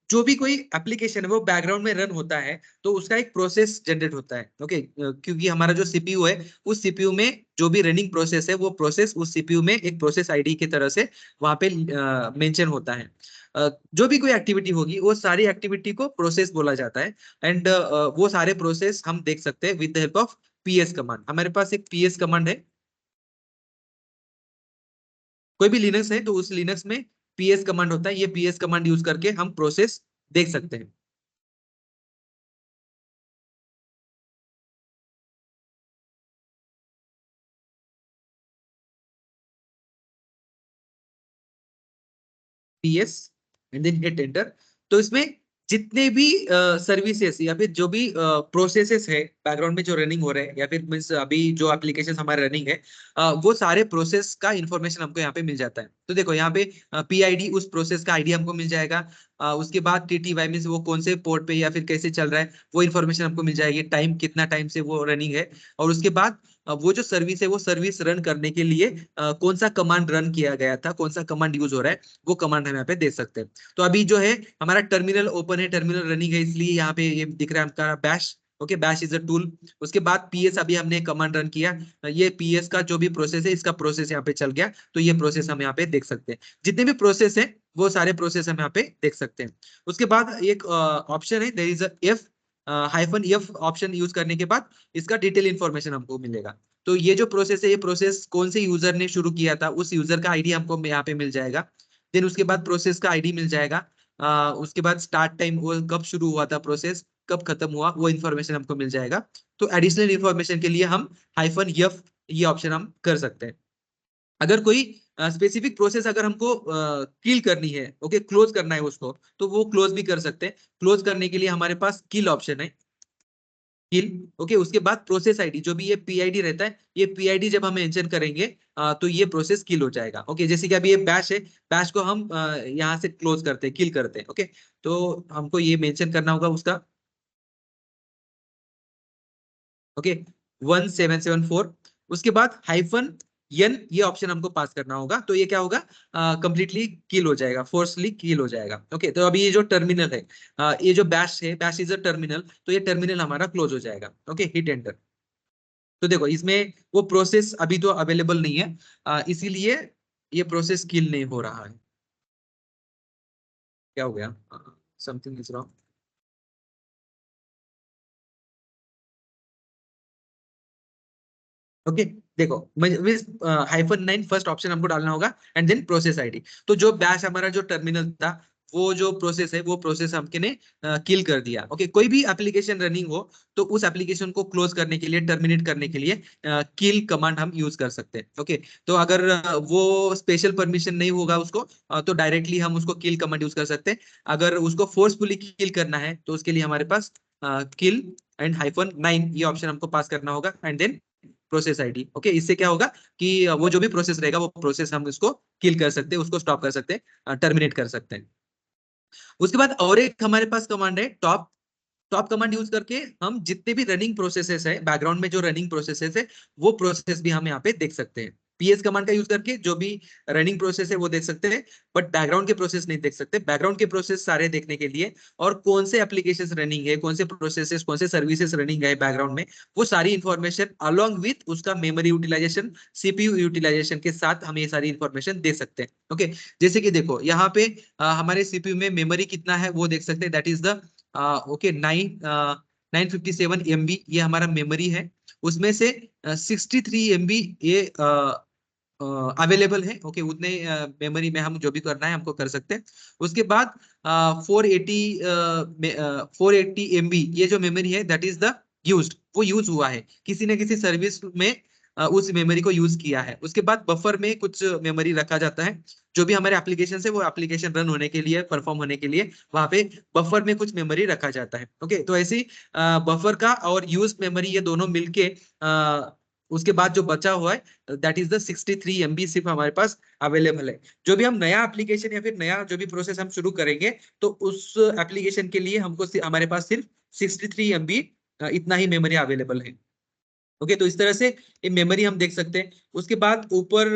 जो भी कोई एप्लीकेशन है वो बैकग्राउंड में रन होता है तो उसका एक प्रोसेस जनरेट होता है। ओके, क्योंकि हमारा जो सीपीयू है उस सीपीयू में जो भी रनिंग प्रोसेस है वो प्रोसेस उस सीपीयू में एक प्रोसेस आईडी की तरह से वहां पे मेंशन होता है। जो भी कोई एक्टिविटी होगी वो सारी एक्टिविटी को प्रोसेस बोला जाता है। एंड वो सारे प्रोसेस हम देख सकते हैं with the help of PS command. हमारे पास एक पीएस कमांड है, कोई भी लिनक्स है तो उस लिनक्स में पीएस कमांड होता है, ये पीएस कमांड यूज करके हम प्रोसेस देख सकते हैं। PS and then hit enter. तो इसमें जितने भी सर्विसेज या फिर जो भी प्रोसेसेस है बैकग्राउंड में जो रनिंग हो रहे हैं, या फिर मीन्स अभी जो एप्लीकेशन हमारे रनिंग है, वो सारे प्रोसेस का इंफॉर्मेशन हमको यहाँ पे मिल जाता है। तो देखो यहाँ पे पीआईडी उस प्रोसेस का आईडी हमको मिल जाएगा। उसके बाद टीटीवाई मीन्स वो कौन से पोर्ट पे या फिर कैसे चल रहा है वो इन्फॉर्मेशन हमको मिल जाएगी, टाइम कितना टाइम से वो रनिंग है। और उसके बाद वो जो सर्विस है वो सर्विस रन करने के लिए कौन सा कमांड रन किया गया था, कौन सा कमांड यूज हो रहा है, वो कमांड हम यहाँ पे दे सकते हैं। तो अभी जो है हमारा टर्मिनल ओपन है, टर्मिनल रनिंग है, इसलिए यहाँ पे ये दिख रहा है हमारा bash. Okay, bash is a tool. उसके बाद पीएस अभी हमने कमांड रन किया, ये पीएस का जो भी प्रोसेस है इसका प्रोसेस यहाँ पे चल गया, तो ये प्रोसेस हम यहाँ पे देख सकते हैं। जितने भी प्रोसेस है वो सारे प्रोसेस हम यहाँ पे देख सकते हैं। उसके बाद एक ऑप्शन है, there is a F hyphen F option use करने के बाद इसका डिटेल इंफॉर्मेशन हमको मिलेगा। तो ये जो प्रोसेस है ये प्रोसेस कौन से यूजर ने शुरू किया था उस यूजर का आईडी हमको यहाँ पे मिल जाएगा। देन उसके बाद प्रोसेस का आईडी मिल जाएगा। उसके बाद स्टार्ट टाइम, वो कब शुरू हुआ था प्रोसेस, कब खत्म हुआ, वो इन्फॉर्मेशन हमको मिल जाएगा। तो एडिशनल इन्फॉर्मेशन के लिए हम हाइफन यफ ये ऑप्शन हम कर सकते हैं। अगर कोई स्पेसिफिक प्रोसेस अगर हमको किल करनी है, ओके क्लोज करना है उसको, तो वो क्लोज भी कर सकते हैं। क्लोज करने के लिए हमारे पास किल ऑप्शन है, किल। ओके, उसके बाद प्रोसेस आईडी, जो भी ये पीआईडी रहता है, ये पीआईडी जब हम मेंशन करेंगे तो ये प्रोसेस किल हो जाएगा। ओके, जैसे कि अभी ये बैश है, बैश को हम यहाँ से क्लोज करते हैं, किल करते हैं। ओके, तो हमको ये मेंशन करना होगा उसका। ओके, 1774। उसके बाद हाइफन एन ये ऑप्शन हमको पास करना होगा, तो ये क्या होगा, कंप्लीटली किल हो जाएगा, फोर्सली किल हो जाएगा। ओके, तो अभी ये जो टर्मिनल है, ये जो बैश है, बैश इज अ टर्मिनल, तो ये टर्मिनल हमारा क्लोज हो जाएगा। Okay, hit enter. तो देखो इसमें वो प्रोसेस अभी तो अवेलेबल नहीं है, इसीलिए ये प्रोसेस किल नहीं हो रहा है। क्या हो गया, समथिंग इज रॉन्ग। ओके, देखो हाइफन 9 फर्स्ट ऑप्शन हमको डालना होगा एंड देन प्रोसेस आईडी। तो जो बैश हमारा जो टर्मिनल था, वो जो प्रोसेस है वो प्रोसेस हमके ने किल कर दिया। ओके, कोई भी एप्लीकेशन रनिंग हो तो उस एप्लीकेशन को क्लोज करने के लिए, टर्मिनेट करने के लिए किल कमांड हम यूज कर सकते हैं। ओके, तो अगर वो स्पेशल परमिशन नहीं होगा उसको, तो डायरेक्टली हम उसको किल कमांड यूज कर सकते हैं। अगर उसको फोर्सफुली किल करना है तो उसके लिए हमारे पास किल एंड हाइफन 9 ये ऑप्शन हमको पास करना होगा and then process ID. Okay, इससे क्या होगा कि वो जो भी प्रोसेस रहेगा वो प्रोसेस हम उसको किल कर सकते हैं, उसको स्टॉप कर सकते हैं, टर्मिनेट कर सकते हैं। उसके बाद और एक हमारे पास कमांड है टॉप। टॉप कमांड यूज करके हम जितने भी रनिंग प्रोसेसेस है बैकग्राउंड में, जो रनिंग प्रोसेसेस है वो प्रोसेस भी हम यहाँ पे देख सकते हैं। PS कमांड का यूज करके जो भी रनिंग प्रोसेस है वो देख सकते हैं, बट बैकग्राउंड के प्रोसेस नहीं देख सकते। बैकग्राउंड के प्रोसेस सारे देखने के लिए और कौन से एप्लीकेशंस रनिंग है, कौन से प्रोसेसेस, कौन से सर्विसेज रनिंग है बैकग्राउंड में, वो सारी इंफॉर्मेशन अलोंग विथ उसका मेमोरी यूटिलाइजेशन, सीपीयू यूटिलाइजेशन के साथ हम ये सारी इंफॉर्मेशन दे सकते हैं। ओके, जैसे कि देखो यहाँ पे हमारे सीपीयू में मेमोरी कितना है वो देख सकते हैं, that is the okay 957 MB ये हमारा मेमोरी है। उसमें से 63 MB ये अवेलेबल है। ओके, उतने मेमोरी में हम जो भी करना है हमको कर सकते हैं। उसके बाद 480 MB ये जो मेमोरी है दैट इज द यूज्ड, वो यूज हुआ है किसी न किसी सर्विस में, उस मेमोरी को यूज किया है। उसके बाद बफर में कुछ मेमोरी रखा जाता है, जो भी हमारे एप्लीकेशन है वो एप्लीकेशन रन होने के लिए, परफॉर्म होने के लिए वहां पे बफर में कुछ मेमोरी रखा जाता है। ओके, तो ऐसे ही बफर का और यूज मेमोरी ये दोनों मिलके उसके बाद जो बचा हुआ है दैट इज द 63 MB सिर्फ हमारे पास अवेलेबल है। जो भी हम नया एप्लीकेशन या फिर नया जो भी प्रोसेस हम शुरू करेंगे तो उस एप्लीकेशन के लिए हमको हमारे पास सिर्फ 63 MB इतना ही मेमोरी अवेलेबल है। ओके, तो इस तरह से ये मेमोरी हम देख सकते हैं। उसके बाद ऊपर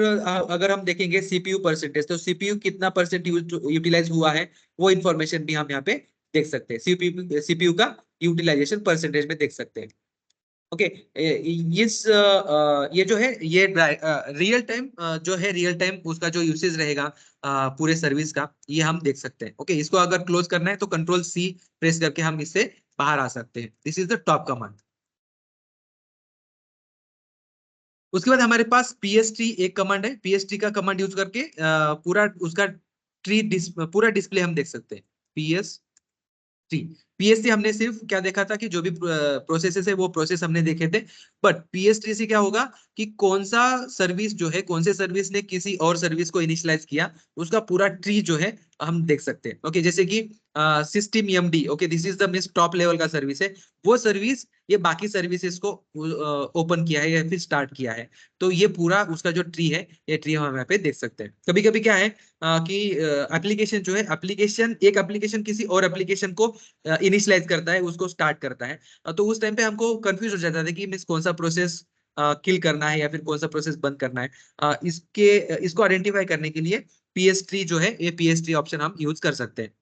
अगर हम देखेंगे सीपीयू परसेंटेज, तो सीपीयू कितना परसेंट यूटिलाइज हुआ है वो इंफॉर्मेशन भी हम यहाँ पे देख सकते हैं। सीपीयू का यूटिलाइजेशन परसेंटेज में देख सकते हैं। ओके, ये जो है ये रियल टाइम जो है, रियल टाइम उसका जो यूसेज रहेगा पूरे सर्विस का, ये हम देख सकते हैं। ओके, इसको अगर क्लोज करना है तो Ctrl+C प्रेस करके हम इससे बाहर आ सकते हैं। This is the top command. उसके बाद हमारे पास पीएसटी एक कमांड है। पीएसटी का कमांड यूज करके पूरा उसका पूरा डिस्प्ले हम देख सकते हैं। पीएस जी, पीएस3 हमने सिर्फ क्या देखा था कि जो भी प्रोसेसेस है वो प्रोसेस हमने देखे थे। बट पीएस3 से क्या होगा कि कौन सा सर्विस जो है, कौन से सर्विस ने किसी और सर्विस को इनिशियलाइज किया, उसका पूरा ट्री जो है हम देख सकते हैं। ओके, जैसे कि system MD, okay this is the means top level का सर्विस है। वो सर्विस ये बाकी सर्विसेज को ओपन किया है या फिर स्टार्ट किया है, तो ये पूरा उसका जो ट्री है, ये ट्री हम यहाँ पे देख सकते हैं। कभी कभी क्या है कि एप्लीकेशन जो है, एक एप्लीकेशन किसी और एप्लीकेशन को इनिशियलाइज करता है, उसको स्टार्ट करता है। तो उस टाइम पे हमको कंफ्यूज हो जाता था कि मीन्स कौन सा प्रोसेस किल करना है या फिर कौन सा प्रोसेस बंद करना है। इसको आइडेंटिफाई करने के लिए PS3 जो है, ये PS3 ऑप्शन हम यूज कर सकते हैं।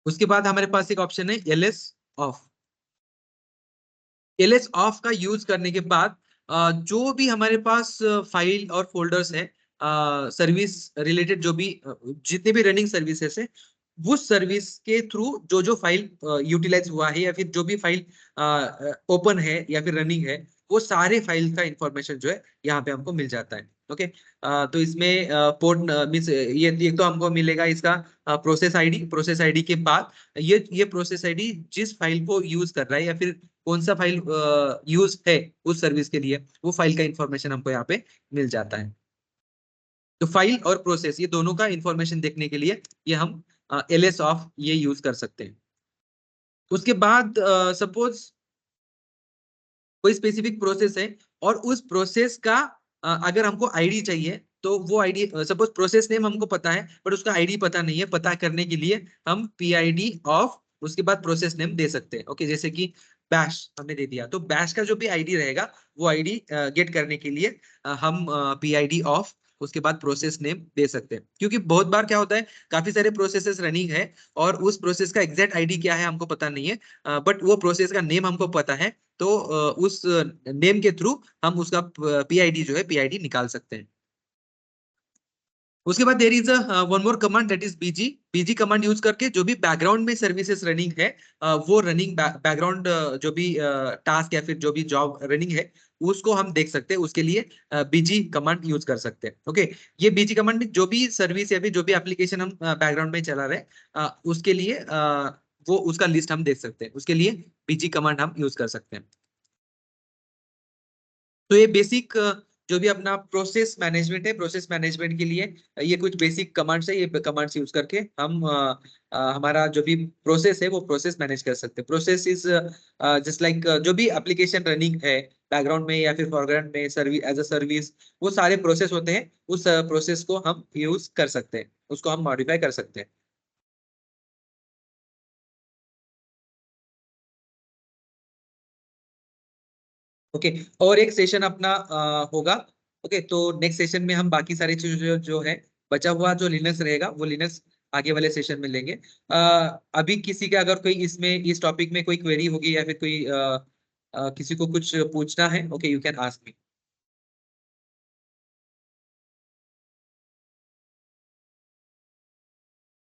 उसके बाद हमारे पास एक ऑप्शन है LS ऑफ। एलएस ऑफ का यूज करने के बाद जो भी हमारे पास फाइल और फोल्डर्स है, सर्विस रिलेटेड जो भी जितने भी रनिंग सर्विसेज है, वो सर्विस के थ्रू जो जो फाइल यूटिलाइज हुआ है या फिर जो भी फाइल ओपन है या फिर रनिंग है, वो सारे फाइल का इंफॉर्मेशन जो है यहाँ पे हमको मिल जाता है। ओके, तो इसमें पोर्ट मीन्स ये तो हमको मिलेगा इसका प्रोसेस आईडी के बाद ये प्रोसेस आईडी जिस फाइल को यूज कर रहा है या फिर कौन सा फाइल यूज है उस सर्विस के लिए, वो फाइल का इंफॉर्मेशन हमको यहाँ पे मिल जाता है। तो फाइल और प्रोसेस ये दोनों का इंफॉर्मेशन देखने के लिए ये हम एलएस ऑफ ये यूज कर सकते हैं। उसके बाद सपोज कोई स्पेसिफिक प्रोसेस है और उस प्रोसेस का अगर हमको आईडी चाहिए, तो वो आईडी सपोज प्रोसेस नेम हमको पता है बट उसका आईडी पता नहीं है, पता करने के लिए हम PID ऑफ उसके बाद प्रोसेस नेम दे सकते हैं। ओके, जैसे कि बैश हमने दे दिया, तो बैश का जो भी आईडी रहेगा वो आईडी गेट करने के लिए हम PID ऑफ उसके बाद प्रोसेस नेम दे सकते हैं। क्योंकि बहुत बार क्या होता है, काफी सारे प्रोसेसेस रनिंग है और उस प्रोसेस का एग्जैक्ट आईडी क्या है हमको पता नहीं है, बट वो प्रोसेस का नेम हमको पता है, तो उस नेम के थ्रू हम उसका PID जो है PID निकाल सकते हैं। उसके बाद there is one more command that is BG. BG command use करके जो भी बैकग्राउंड में सर्विसेज रनिंग है, वो रनिंग बैकग्राउंड जो भी टास्क या फिर जो भी जॉब रनिंग है उसको हम देख सकते हैं। उसके लिए बीजी कमांड यूज कर सकते हैं। ओके, ये बीजी कमांड में जो भी सर्विस या फिर जो भी एप्लीकेशन हम बैकग्राउंड में चला रहे हैं, उसके लिए वो उसका लिस्ट हम देख सकते हैं। उसके लिए बीजी कमांड हम यूज कर सकते हैं। तो ये बेसिक जो भी अपना प्रोसेस मैनेजमेंट है, प्रोसेस मैनेजमेंट के लिए ये कुछ बेसिक कमांड्स है। ये कमांड्स यूज करके हम हमारा जो भी प्रोसेस है वो प्रोसेस मैनेज कर सकते हैं। प्रोसेस इज जस्ट लाइक जो भी एप्लीकेशन रनिंग है बैकग्राउंड में या फिर फॉरग्राउंड में, सर्विस एज अ सर्विस, वो सारे प्रोसेस होते हैं। उस प्रोसेस को हम यूज कर सकते हैं, उसको हम मॉडिफाई कर सकते हैं। ओके, और एक सेशन अपना होगा। ओके, तो नेक्स्ट सेशन में हम बाकी सारी चीजें जो है, बचा हुआ जो लिनक्स रहेगा वो लिनक्स आगे वाले सेशन में लेंगे। अभी किसी का अगर कोई इसमें इस टॉपिक में कोई क्वेरी होगी या फिर कोई किसी को कुछ पूछना है, okay, you can ask me.